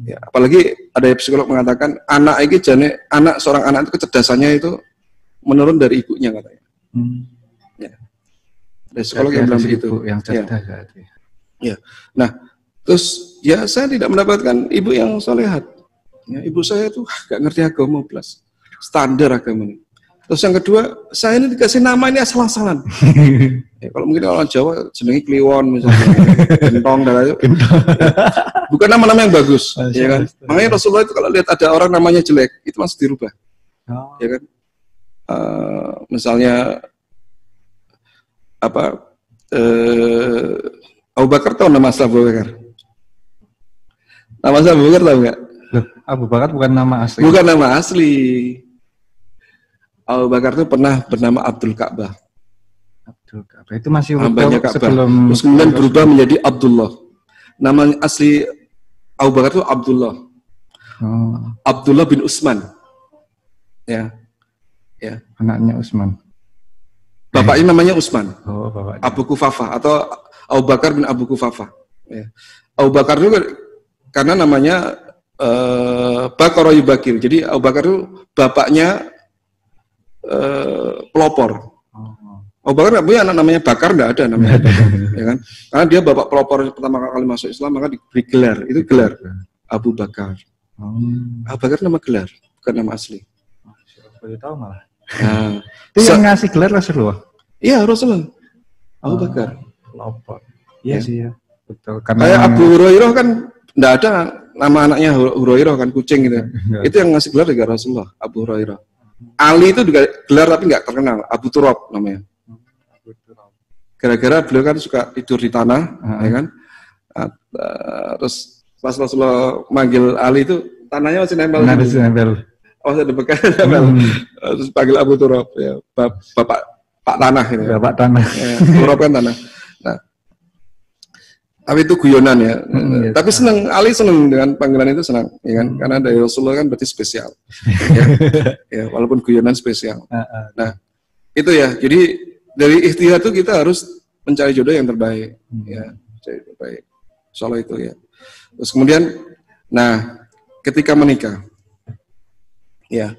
Ya, apalagi ada psikolog mengatakan anak seorang anak itu kecerdasannya itu menurun dari ibunya katanya. Ya. Ada psikolog yang bilang begitu. Yang cerdas. Ya. Nah, terus ya saya tidak mendapatkan ibu yang solehat. Ya, ibu saya itu gak ngerti agama plus standar agama ini. Terus yang kedua, saya ini dikasih nama ini asal-asalan. Ya, kalau mungkin orang Jawa jenengi Kliwon misalnya, Gentong dan lain-lain. Bukan nama-nama yang bagus, ya kan? Makanya Rasulullah itu kalau lihat ada orang namanya jelek, itu masih dirubah. Ya kan? misalnya apa Abu Bakar tahu nama asli Abu Bakar? Nama asli Abu Bakar tahu nggak? Abu Bakar bukan nama asli. Bukan nama asli. Abu Bakar itu pernah bernama Abdul Ka'bah. Abdul Ka'bah itu masih hambanya Ka'bah. sebelum. Terus kemudian berubah menjadi Abdullah. Nama asli Abu Bakar itu Abdullah. Abdullah bin Utsman. Ya. Anaknya Utsman. Bapaknya namanya Utsman. Oh, bapaknya. Abu Kufafah atau Abu Bakar bin Abu Kufafah. Ya. Abu Bakar itu karena namanya Bakar Yubakir. Jadi Abu Bakar itu bapaknya pelopor. Abu Bakar nggak punya anak namanya Bakar, nggak ada namanya. Ya kan? Karena dia bapak pelopor pertama kali masuk Islam, maka diberi gelar. Itu gelar Abu Bakar. Abu Bakar nama gelar, bukan nama asli. Baru tahu malah. Nah, itu yang ngasih gelar Rasulullah. Iya, Rasulullah. Abu Bakar. Pelopor. Iya sih ya. Betul. Kayak Abu Hurairah kan nggak ada nama anaknya Hurairah kan, kucing gitu. Itu yang ngasih gelar juga Rasulullah, Abu Hurairah. Ali itu juga gelar tapi nggak terkenal, Abu Turab namanya. Gara-gara beliau kan suka tidur di tanah, ya kan. Terus pas Rasulullah manggil Ali itu tanahnya masih nempel. Masih nempel. Oh, ada bekas nempel. Terus panggil Abu Turab, ya, Bapak Pak Tanah ini. Bapak Tanah. Ya, Turab kan tanah. Nah, tapi itu guyonan ya. Tapi senang, Ali senang dengan panggilan itu, senang, ya kan? Karena dari Rasulullah kan berarti spesial. Ya, walaupun guyonan spesial. Nah, itu ya. Jadi dari ikhtiar itu kita harus mencari jodoh yang terbaik. Ya, mencari jodoh terbaik. Soal itu ya. Terus kemudian, nah, ketika menikah, ya,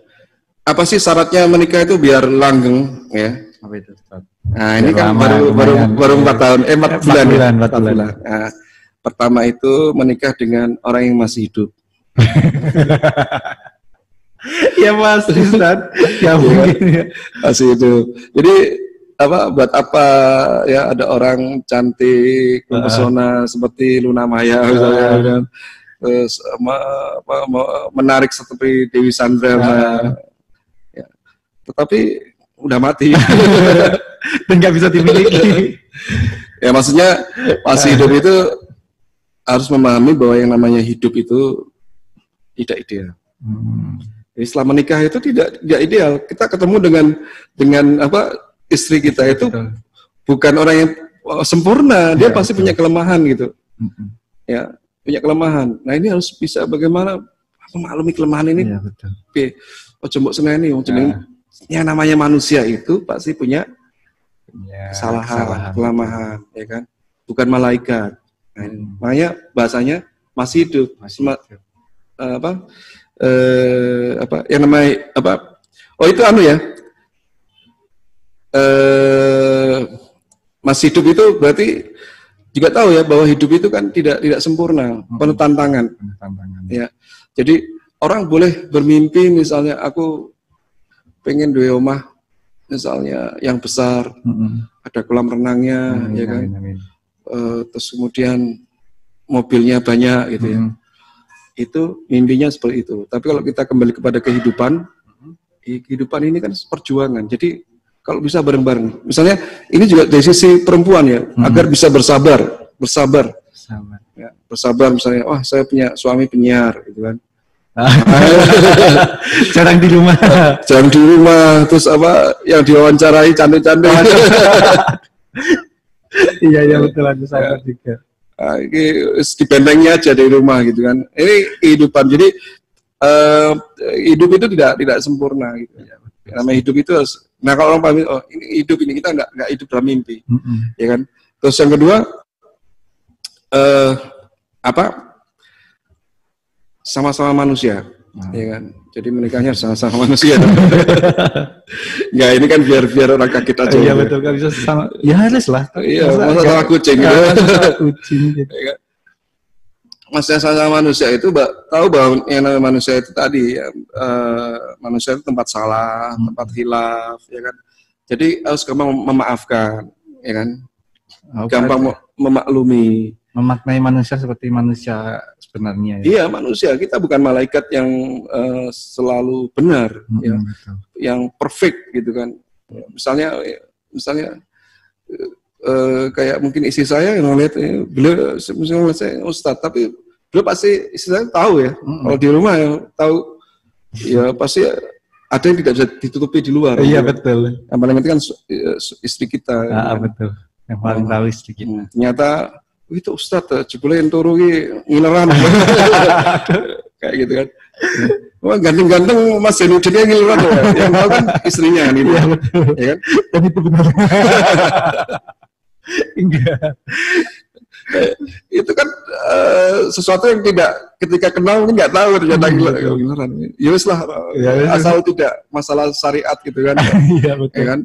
apa sih syaratnya menikah itu biar langgeng, ya? Apa itu, Ustaz? Nah, ini kan lama, baru 4 tahun, 4 bulan. 4 bulan. Nah, pertama itu menikah dengan orang yang masih hidup. Ya pasti, Ustaz. Ya mungkin. Masih hidup. Jadi buat apa ya ada orang cantik, mempesona seperti Luna Maya misalnya, dan terus menarik seperti Dewi Sandra, ya. Tetapi udah mati dan nggak bisa dimiliki. Ya maksudnya masih hidup itu harus memahami bahwa yang namanya hidup itu tidak ideal. Jadi setelah menikah itu tidak ideal. Kita ketemu dengan istri kita itu bukan orang yang sempurna. Dia pasti punya kelemahan gitu. Ya, punya kelemahan. Nah ini harus bisa bagaimana memaklumi kelemahan ini. Iya, betul. Coba seneni, yang namanya manusia itu pasti punya kesalahan, kelemahan, ya kan? Bukan malaikat. Nah, makanya bahasanya masih hidup. Yang namanya Oh itu ya. Masih hidup itu berarti juga tahu ya bahwa hidup itu kan tidak sempurna, penuh tantangan. Ya. Jadi orang boleh bermimpi misalnya aku pengen dua rumah misalnya yang besar, ada kolam renangnya, ya kan. Terus kemudian mobilnya banyak gitu ya. Itu mimpinya seperti itu. Tapi kalau kita kembali kepada kehidupan ini kan perjuangan. Jadi kalau bisa bareng-bareng. Misalnya ini juga dari sisi perempuan ya, agar bisa bersabar. Ya, bersabar misalnya, saya punya suami penyiar gitu kan. Jarang di rumah. Terus yang diwawancarai cantik-cantik. Iya betul, aku sadar juga. Ini di bentengnya aja di rumah gitu kan. Ini kehidupan. Jadi hidup itu tidak sempurna gitu. Namanya hidup itu harus. Nah kalau orang paham, ini hidup ini kita nggak hidup dalam mimpi, ya kan. Terus yang kedua, sama-sama manusia, ya kan. Jadi menikahnya sama-sama manusia. Ya ini kan biar orang kaget aja. Iya betul, kan bisa sama. Ya harus lah. Iya, masa sama kucing gitu. Kucing gitu. Ya kan? Maksudnya sama manusia itu tahu bahwa yang namanya manusia itu tadi ya, manusia itu tempat salah, tempat hilaf, ya kan. Jadi harus gampang memaafkan, ya kan. Gampang memaklumi. memaknai manusia seperti manusia sebenarnya. Ya? Iya, manusia. Kita bukan malaikat yang selalu benar, ya, Betul. yang perfect gitu kan. Misalnya kayak mungkin istri saya yang ngeliat beliau misalnya saya Ustadz, tapi beliau pasti istri saya tahu ya. Kalau di rumah ya tahu, ya pasti ada yang tidak bisa ditutupi di luar. Iya betul. Yang paling penting kan istri kita. Betul. Yang paling tahu istri kita. Ternyata itu Ustadz, jebule yang turu ngileran. Kayak gitu kan. Wah, ganteng-ganteng Mas Zainuddin ngileran ya. Yang tahu kan istrinya kan itu. Ya kan? Dan itu benar. Enggak. Itu kan sesuatu yang tidak ketika kenal mungkin nggak tahu ternyata ngileran. Ya wis lah, asal tidak masalah syariat gitu kan. Iya betul. Ya kan?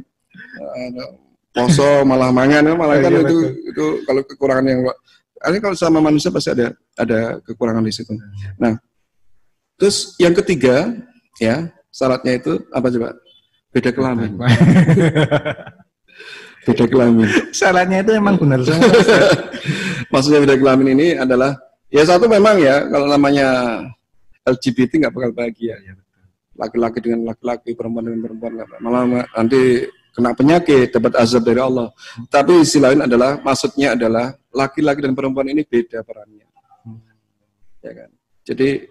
Poso malah mangan malah kan iya, itu kalau kekurangan yang kalau sama manusia pasti ada kekurangan di situ. Nah, terus yang ketiga ya syaratnya itu apa coba? Beda kelamin. Beda kelamin. Syaratnya itu emang benar semua. Maksudnya beda kelamin ini adalah ya satu memang ya kalau namanya LGBT nggak bakal bahagia. Laki-laki dengan laki-laki, perempuan dengan perempuan, malah nanti kena penyakit, dapat azab dari Allah. Tapi sisi lain adalah, maksudnya adalah laki-laki dan perempuan ini beda perannya. Ya kan? Jadi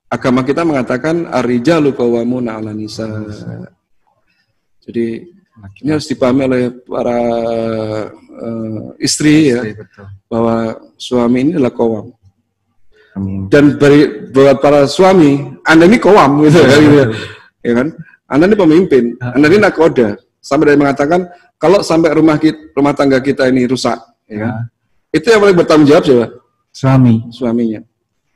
agama kita mengatakan ar-rijalu qawwamuna 'alan nisa. Jadi ini harus dipahami oleh para istri ya, bahwa suami ini adalah qawwam. Dan buat para suami, Anda ini qawwam gitu ya kan? Anda ini pemimpin, Anda ini nakoda. Sampai dari mengatakan, kalau sampai rumah tangga kita ini rusak, ya kan? Itu yang paling bertanggung jawab siapa? Suaminya.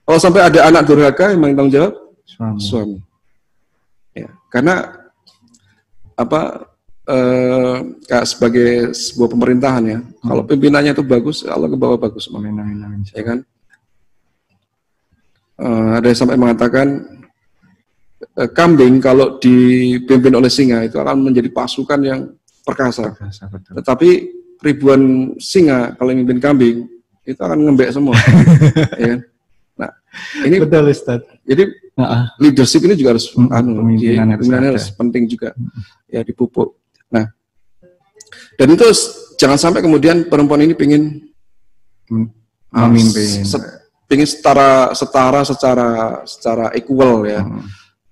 Kalau sampai ada anak durhaka, yang paling tanggung jawab? Suami. Ya, karena sebagai sebuah pemerintahan ya, kalau pimpinannya itu bagus, Allah ke bawah bagus. Ya kan? Ada yang sampai mengatakan, kambing kalau dipimpin oleh singa itu akan menjadi pasukan yang perkasa. Tetapi ribuan singa kalau memimpin kambing itu akan ngembek semua. Ya kan? Nah, ini betul Ustaz. Jadi leadership ini juga harus pemimpinan harus penting juga ya dipupuk. Nah, dan itu jangan sampai kemudian perempuan ini pengen memimpin, pengen setara secara equal ya.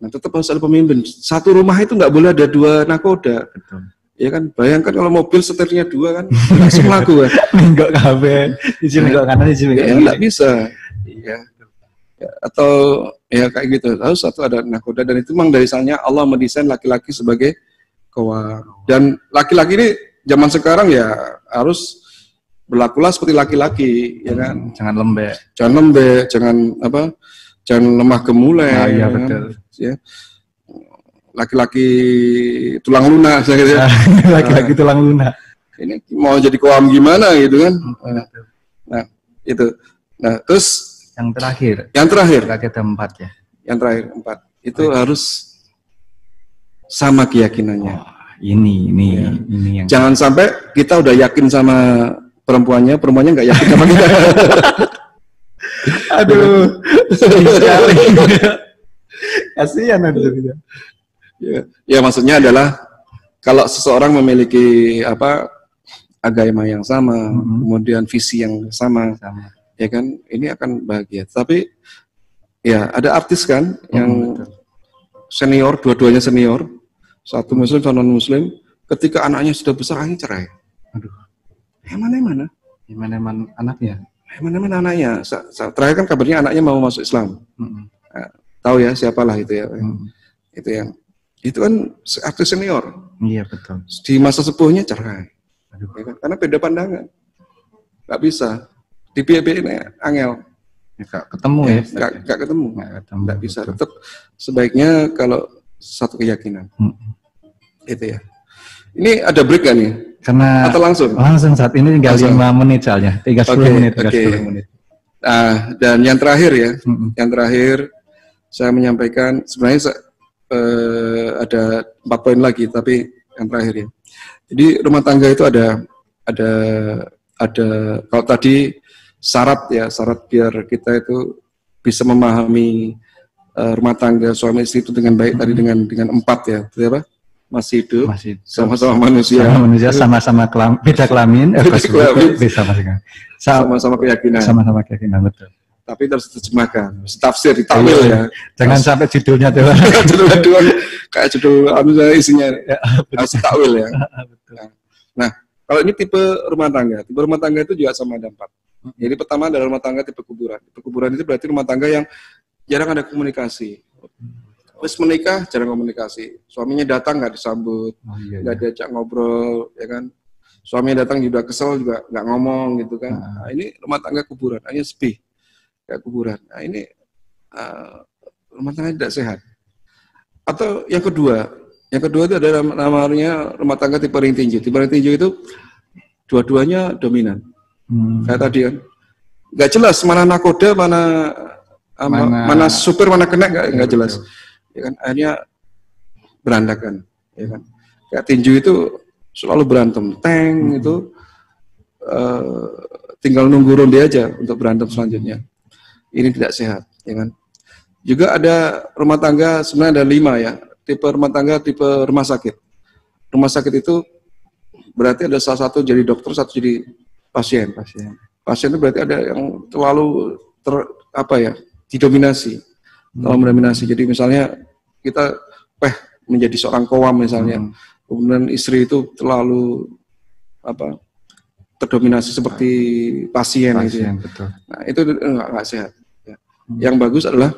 Nah, tetap harus ada pemimpin. Satu rumah itu nggak boleh ada dua nakoda. Betul. Ya kan, bayangkan kalau mobil setirnya dua kan, langsung laku kan. Enggak kabe, di sini enggak kanan, di sini enggak. Nggak bisa. Ya. Atau ya kayak gitu. Harus satu ada nakoda, dan itu memang dari sananya Allah mendesain laki-laki sebagai qawwam. Dan laki-laki ini zaman sekarang ya harus berlakulah seperti laki-laki, ya kan. Jangan lembek. Jangan lemah gemulai. Iya kan? betul. Ya. Laki-laki tulang lunak, gitu. Laki-laki tulang lunak. Ini mau jadi qawwam gimana gitu kan? Nah, itu. Nah, terus yang terakhir. Ada 4 ya. Yang terakhir 4 itu harus sama keyakinannya. Ini yang. Jangan sampai kita udah yakin sama perempuannya nggak yakin sama kita. Aduh, sedih sekali. Kasihan aduh. Ya maksudnya adalah kalau seseorang memiliki agama yang sama, kemudian visi yang sama, ya kan, ini akan bahagia. Tapi ya ada artis kan yang senior, dua-duanya senior, satu muslim, satu non muslim, ketika anaknya sudah besar akhirnya cerai. Aduh, Mana anaknya? Mana anaknya? Terakhir kan kabarnya anaknya mau masuk Islam. Nah, tahu ya siapalah itu ya. Itu kan artis senior. Iya betul. Di masa sepuhnya cerai. Aduh. Ya kan? Karena beda pandangan. Nggak bisa. Di PB ini angel. Nggak ketemu ya? Nggak ketemu. Nggak bisa. Tetap sebaiknya kalau satu keyakinan. Itu ya. Ini ada break kan nih? Karena atau langsung saat ini tinggal 5 menit soalnya, 30 menit. Nah, dan yang terakhir ya, yang terakhir saya menyampaikan sebenarnya ada 4 poin lagi, tapi yang terakhir ya. Jadi rumah tangga itu ada kalau tadi syarat biar kita itu bisa memahami rumah tangga suami istri itu dengan baik tadi dengan 4 ya, itu apa? Masih hidup, sama-sama manusia, sama-sama beda kelamin, sama-sama keyakinan, betul. Tapi terus diterjemahkan, tafsir, ditakwil ya. Jangan sampai judulnya tuh. Judul kayak judul isinya harus takwil ya. Nah, kalau ini tipe rumah tangga itu juga sama ada 4. Jadi pertama adalah rumah tangga tipe kuburan. Tipe kuburan itu berarti rumah tangga yang jarang ada komunikasi. Terus menikah jarang komunikasi. Suaminya datang nggak disambut, nggak diajak ngobrol, ya kan. Suaminya datang juga kesel juga nggak ngomong gitu kan. Nah, ini rumah tangga kuburan, hanya sepi kayak kuburan. Nah ini rumah tangga tidak sehat. Atau yang kedua itu ada namanya rumah tangga tipe ring tinju. Tipe ring tinju itu dua-duanya dominan. Kayak tadi kan, nggak jelas mana nakoda, mana supir, mana kena, nggak jelas. Ya kan, akhirnya berantakan. Ya kan, kayak tinju itu selalu berantem, tank itu tinggal nunggu ronde aja untuk berantem selanjutnya. Ini tidak sehat, ya kan. Juga ada rumah tangga, sebenarnya ada 5 ya. Tipe rumah tangga, tipe rumah sakit. Rumah sakit itu berarti ada salah satu jadi dokter, satu jadi pasien. Pasien itu berarti ada yang terlalu didominasi. Terlalu mendominasi. Jadi misalnya kita menjadi seorang kowam misalnya. Kemudian istri itu terlalu terdominasi seperti pasien gitu ya. Betul. Nah, itu enggak sehat. Ya. Yang bagus adalah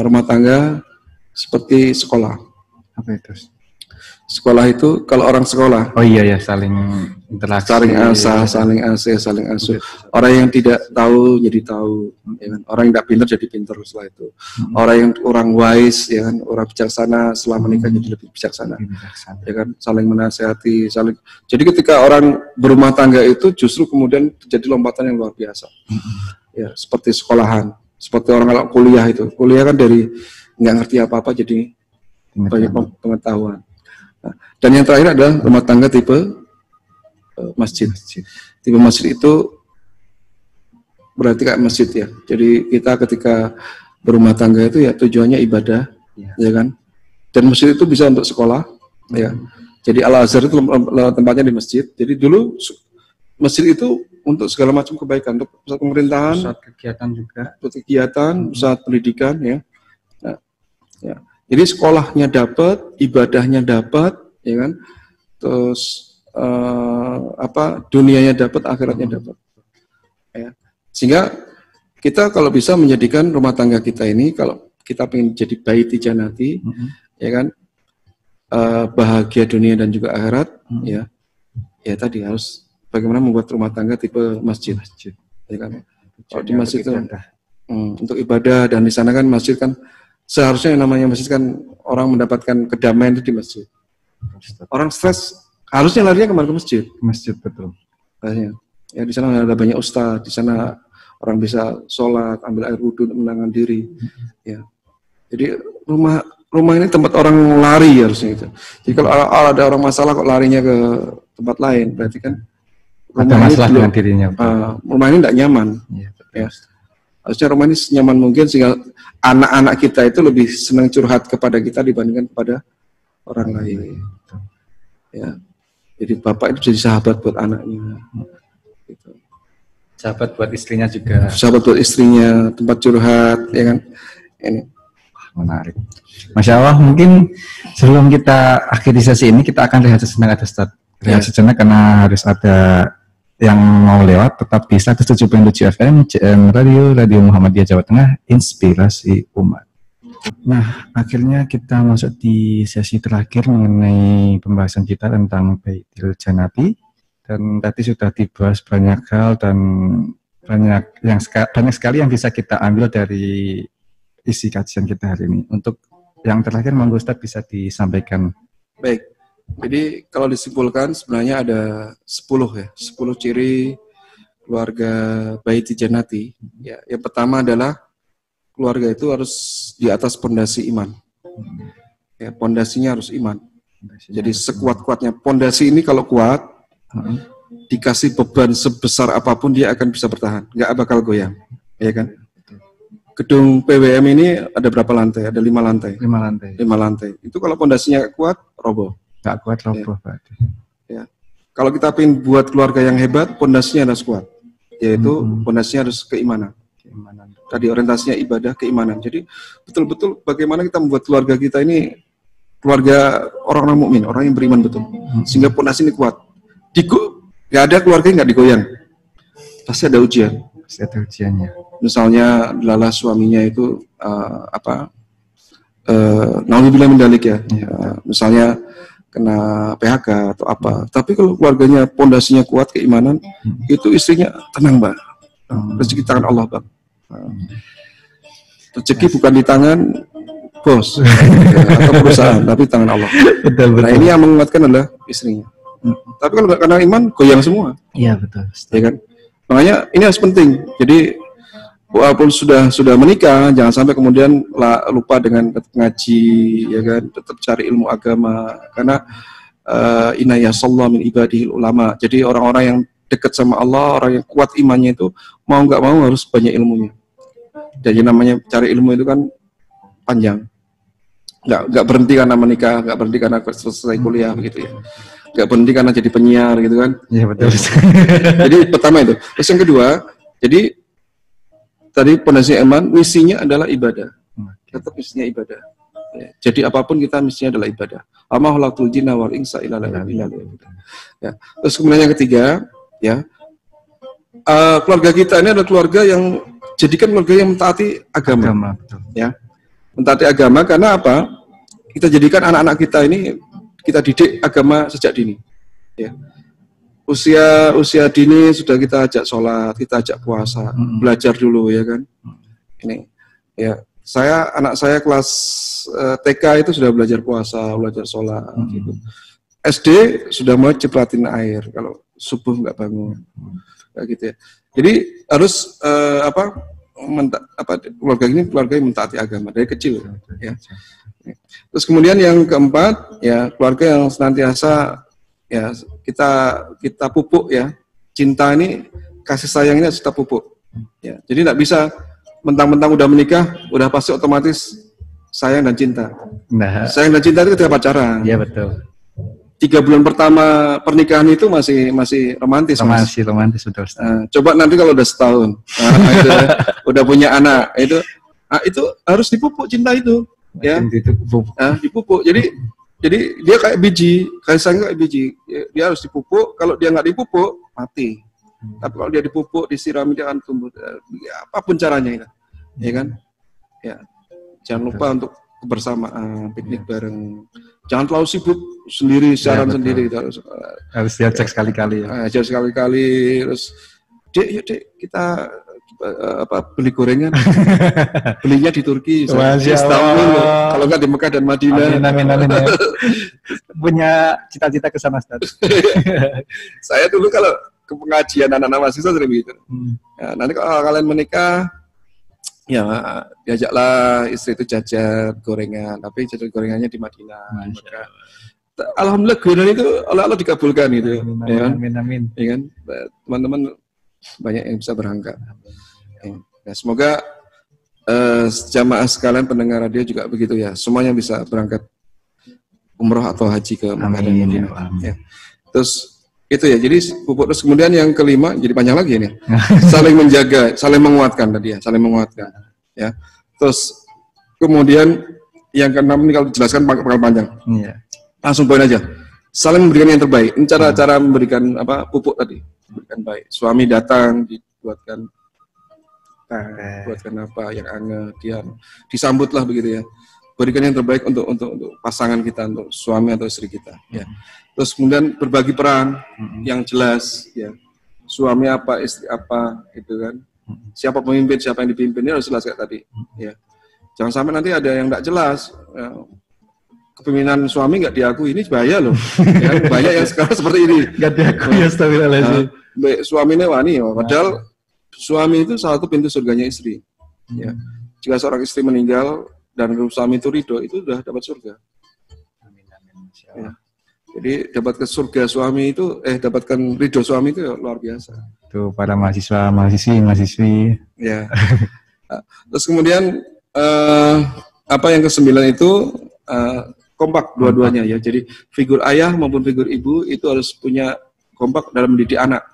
rumah tangga seperti sekolah. Apa itu? Sekolah itu kalau orang sekolah. Oh iya ya, saling interaksi, saling asah, saling asih, saling asuh. Orang yang tidak tahu jadi tahu, ya kan? Orang yang tidak pintar jadi pintar setelah itu. Orang wise, ya kan? Orang bijaksana setelah menikah jadi lebih bijaksana. Ya kan? Saling menasihati, Jadi ketika orang berumah tangga itu justru kemudian terjadi lompatan yang luar biasa. Ya, seperti sekolahan, seperti orang kalau kuliah itu. Kuliah kan dari nggak ngerti apa-apa jadi banyak pengetahuan. Nah, dan yang terakhir adalah rumah tangga tipe masjid. Tipe masjid itu berarti kayak masjid ya. Jadi kita ketika berumah tangga itu ya tujuannya ibadah, ya kan. Dan masjid itu bisa untuk sekolah, ya. Jadi Al-Azhar itu tempatnya di masjid. Jadi dulu masjid itu untuk segala macam kebaikan, untuk pusat pemerintahan, pusat kegiatan juga, pusat pendidikan, ya. Nah, ya. Jadi sekolahnya dapat, ibadahnya dapat, ya kan. Terus dunianya dapat, akhiratnya dapat. Ya. Sehingga kita kalau bisa menjadikan rumah tangga kita ini, kalau kita ingin jadi baiti janati, ya kan, bahagia dunia dan juga akhirat, ya tadi harus bagaimana membuat rumah tangga tipe masjid, ya kan. Kalau di masjid itu untuk ibadah, dan di sana kan masjid kan seharusnya yang namanya masjid kan orang mendapatkan kedamaian itu di masjid. Orang stres harusnya larinya kemana? Ke masjid. Masjid, betul. Ya di sana ada banyak ustadz, di sana orang bisa sholat, ambil air wudhu, menenangkan diri. Ya. Jadi rumah ini tempat orang lari harusnya itu. Jadi kalau ada orang masalah kok larinya ke tempat lain, berarti kan ada masalah dengan dirinya. Rumah ini tidak nyaman. Ya. Harusnya rumah ini senyaman mungkin sehingga anak-anak kita itu lebih senang curhat kepada kita dibandingkan kepada orang lain. Ya, jadi bapak itu jadi sahabat buat anaknya. Gitu. Sahabat buat istrinya juga. Sahabat buat istrinya, tempat curhat, ya kan? Ini menarik. Masya Allah, mungkin sebelum kita akhiri sesi ini kita akan rehat sejenak, rehat sejenak karena harus ada yang mau lewat. Tetap di 107.7 FM CM Radio Muhammadiyah Jawa Tengah, inspirasi umat. Nah, akhirnya kita masuk di sesi terakhir mengenai pembahasan kita tentang Baitil Janati, dan tadi sudah dibahas banyak hal dan banyak sekali yang bisa kita ambil dari isi kajian kita hari ini. Untuk yang terakhir, Monggo Ustaz bisa disampaikan. Baik. Jadi kalau disimpulkan sebenarnya ada 10 ciri keluarga Baitil Janati. Ya, yang pertama adalah keluarga itu harus di atas pondasi iman. Ya, pondasinya harus iman. Jadi sekuat-kuatnya pondasi ini kalau kuat, dikasih beban sebesar apapun dia akan bisa bertahan, nggak bakal goyang, ya kan? Gedung PWM ini ada berapa lantai? Ada 5 lantai. 5 lantai. 5 lantai. Itu kalau pondasinya kuat, roboh. Nggak kuat roboh, Pak. Ya. Kalau kita ingin buat keluarga yang hebat, pondasinya harus kuat, yaitu pondasinya harus keimanan. Tadi orientasinya ibadah, keimanan. Jadi betul-betul bagaimana kita membuat keluarga kita ini keluarga orang-orang mukmin, orang yang beriman betul, sehingga pondasi ini kuat. Nggak ada keluarga yang nggak digoyang, pasti ada ujian. Pasti ada ujiannya. Misalnya lala suaminya itu naudzubillah min dzalik ya, misalnya kena PHK atau apa. Tapi kalau keluarganya pondasinya kuat, keimanan, itu istrinya tenang, Mbak. Rezeki tangan Allah, Bang. Rezeki bukan di tangan bos atau perusahaan, tapi tangan Allah. Betul. Nah, ini yang menguatkan adalah istrinya. Tapi kalau nggak karena iman, goyang semua. Iya, betul. Ya kan? Makanya ini harus penting. Jadi walaupun sudah menikah, jangan sampai kemudian lupa dengan tetap ngaji, ya kan? Tetap cari ilmu agama. Karena inaya sallallahu min ibadihil ulama. Jadi orang-orang yang dekat sama Allah, orang yang kuat imannya itu mau nggak mau harus banyak ilmunya. Jadi namanya cari ilmu itu kan panjang. Nggak berhenti karena menikah, nggak berhenti karena selesai kuliah begitu ya. Nggak berhenti karena jadi penyiar gitu kan. Iya, betul. Jadi pertama itu. Terus yang kedua, jadi tadi pondasi iman, misinya adalah ibadah. Tetap misinya ibadah. Ya, jadi apapun kita misinya adalah ibadah. Ama khalaqtul jinna wal insa illa liya'budun. Ya. Terus kemudian yang ketiga, ya. Keluarga kita ini adalah keluarga yang jadikan keluarga yang mentaati agama. Ya. Mentaati agama karena apa? Kita jadikan anak-anak kita ini kita didik agama sejak dini. Ya. Usia dini sudah kita ajak sholat, kita ajak puasa, belajar dulu ya kan. Ini ya, anak saya kelas TK itu sudah belajar puasa, belajar sholat gitu. SD sudah mulai cipratin air kalau subuh nggak bangun. Kayak gitu ya. Jadi harus keluarga ini keluarga yang mentaati agama dari kecil ya. Terus kemudian yang keempat ya, keluarga yang senantiasa ya kita pupuk ya. Cinta ini, kasih sayang ini harus kita pupuk. Ya. Jadi tidak bisa mentang-mentang udah menikah udah pasti otomatis sayang dan cinta. Nah, sayang dan cinta itu ketika pacaran. Iya, betul. 3 bulan pertama pernikahan itu masih romantis. Masih romantis, betul. Coba nanti kalau udah setahun, itu, udah punya anak, itu harus dipupuk cinta itu. Ya, dipupuk. Jadi dia kayak biji, kayak sayang kayak biji. Dia harus dipupuk. Kalau dia nggak dipupuk, mati. Tapi kalau dia dipupuk, disirami, dia akan tumbuh. Ya, apapun caranya, ya kan? Ya, jangan lupa untuk kebersamaan, piknik bareng. Jangan terlalu sibuk sendiri, siaran sendiri. Harus diajak sekali-kali. Ya. Ajak sekali-kali. Terus, Dek, kita beli gorengan, belinya di Turki, Istanbul, kalau nggak di Mekah dan Madinah. Amin. Punya cita-cita ke sana, Ustaz. Saya dulu kalau ke pengajian anak-anak mahasiswa sering begitu. Ya, nanti kalau kalian menikah, ya diajaklah istri itu jajan gorengan, tapi jajan gorengannya di Madinah. Di Mekah. Alhamdulillah gorengan itu oleh Allah dikabulkan gitu. Amin. Ya kan? Teman-teman banyak yang bisa berangkat. Ya, semoga jamaah sekalian pendengar radio juga begitu ya. Semuanya bisa berangkat umroh atau haji ke Mekah dan Madinah. Ya. Terus itu ya. Jadi pupuk. Terus kemudian yang kelima, jadi panjang lagi ini. Saling menjaga, saling menguatkan tadi ya, saling menguatkan. Ya. Terus kemudian yang keenam ini kalau dijelaskan bakal panjang. Iya. Langsung poin aja. Saling memberikan yang terbaik. Ini cara memberikan pupuk tadi. Berikan baik. Suami datang dibuatkan buatkan apa yang anget, dia disambutlah begitu ya. Berikan yang terbaik untuk pasangan kita, untuk suami atau istri kita ya. Terus kemudian berbagi peran yang jelas ya. Suami apa, istri apa gitu kan. Siapa pemimpin, siapa yang dipimpin, ini harus jelas kayak tadi ya. Jangan sampai nanti ada yang tidak jelas ya. Kepemimpinan suami nggak diakui, ini bahaya loh ya. Banyak yang sekarang seperti ini nggak diakui ya, astagfirullahaladzim. Suaminya wani, padahal suami itu salah satu pintu surganya istri. Ya. Jika seorang istri meninggal dan suami itu ridho, itu sudah dapat surga. Ya. Jadi dapatkan surga suami itu, dapatkan ridho suami itu luar biasa. Tuh para mahasiswi. Ya. Terus kemudian apa yang ke-9 itu kompak dua-duanya ya. Jadi figur ayah maupun figur ibu itu harus punya kompak dalam mendidik anak.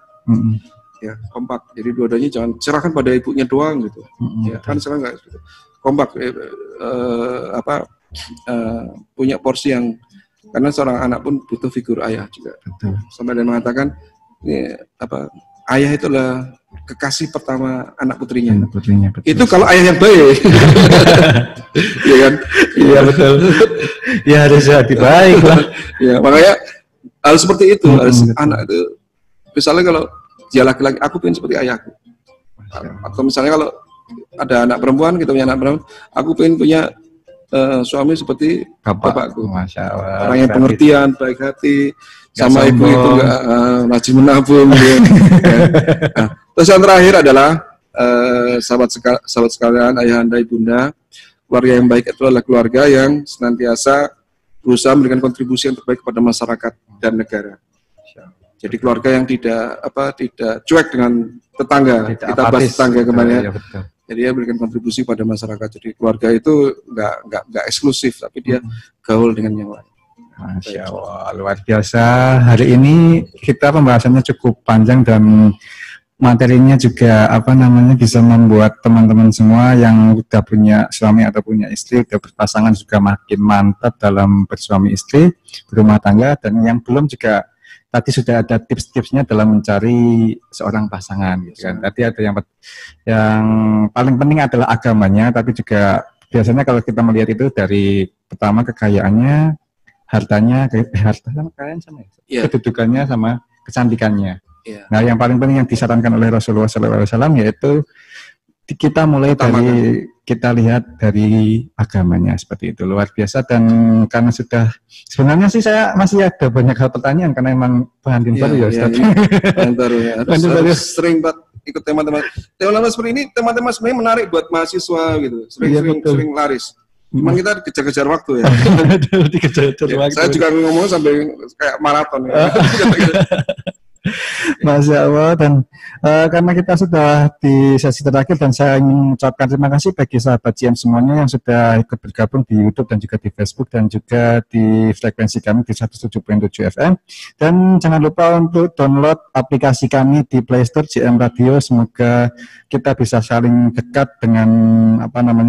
Ya, kompak. Jadi dua-duanya jangan serahkan pada ibunya doang gitu. Ya, kan sekarang enggak gitu. Kompak punya porsi yang, karena seorang anak pun butuh figur ayah juga. Betul. Sampai dia mengatakan ini ayah itulah kekasih pertama anak putrinya. Betul. Itu kalau ayah yang baik. Iya kan? Iya betul. Ya harus hati baik lah. Ya, makanya harus seperti itu. Harus anak itu, misalnya kalau dia laki-laki, aku pengen seperti ayahku. Atau misalnya kalau ada anak perempuan, kita punya anak perempuan, aku pengen punya suami seperti bapakku. Masya Allah. Orang yang pengertian, baik hati, sama ibu itu enggak rajin menabung. Ya. Nah, terus yang terakhir adalah sahabat sekalian, ayahanda, ibunda, keluarga yang baik itu adalah keluarga yang senantiasa berusaha memberikan kontribusi yang terbaik kepada masyarakat dan negara. Jadi keluarga yang tidak cuek dengan tetangga, kita bahas tetangga kemarin. Ya, jadi dia berikan kontribusi pada masyarakat. Jadi keluarga itu nggak eksklusif, tapi dia gaul dengan yang lain. Masya Allah, luar biasa. Hari ini kita pembahasannya cukup panjang dan materinya juga bisa membuat teman-teman semua yang udah punya suami atau punya istri, udah berpasangan juga makin mantap dalam bersuami istri, berumah tangga, dan yang belum juga tadi sudah ada tips-tipsnya dalam mencari seorang pasangan gitu kan. Tadi ada yang paling penting adalah agamanya, tapi juga biasanya kalau kita melihat itu dari pertama kekayaannya, hartanya sama kekayaan sama kedudukannya sama kecantikannya. Nah, yang paling penting yang disarankan oleh Rasulullah SAW yaitu kita mulai dari kita lihat dari agamanya, seperti itu. Luar biasa. Dan karena sudah, sebenarnya sih saya masih ada banyak hal pertanyaan karena emang pengantin baru ya Ustaz. Baru ya. Harus sering ikut tema-tema seperti ini. Tema-tema sebenarnya menarik buat mahasiswa gitu. Sering laris. Memang kita kejar-kejar waktu ya. Dikejar-kejar waktu. Saya juga ngomong sampai kayak maraton ya. Masya Allah. Dan karena kita sudah di sesi terakhir, dan saya ingin mengucapkan terima kasih bagi sahabat GM semuanya yang sudah ikut bergabung di YouTube dan juga di Facebook dan juga di frekuensi kami di 107.7 FM. Dan jangan lupa untuk download aplikasi kami di Play Store GM Radio. Semoga kita bisa saling dekat dengan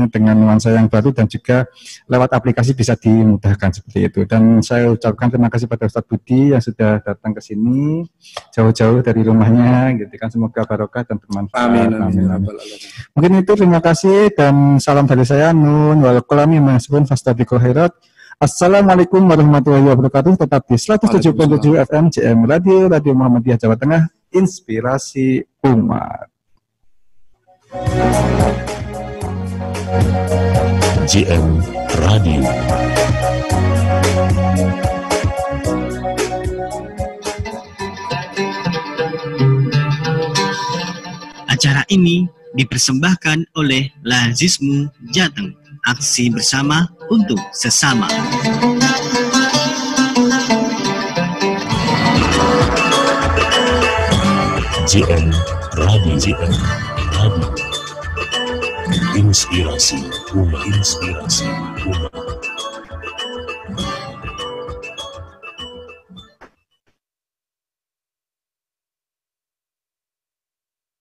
dengan nuansa yang baru, dan juga lewat aplikasi bisa dimudahkan seperti itu. Dan saya ucapkan terima kasih pada Ustadz Budi yang sudah datang ke sini jauh-jauh dari rumahnya gitu kan. Semoga barokah dan bermanfaat. Amin. Mungkin itu, terima kasih dan salam dari saya. Nun wal qalami masbun fastabiqul khairat. Assalamualaikum warahmatullahi wabarakatuh. Tetap di 107.7 FM GM Radio Muhammadiyah Jawa Tengah, inspirasi umat. GM Radio. Acara ini dipersembahkan oleh Lazismu Jateng, aksi bersama untuk sesama. GM Radio. Inspirasi umat.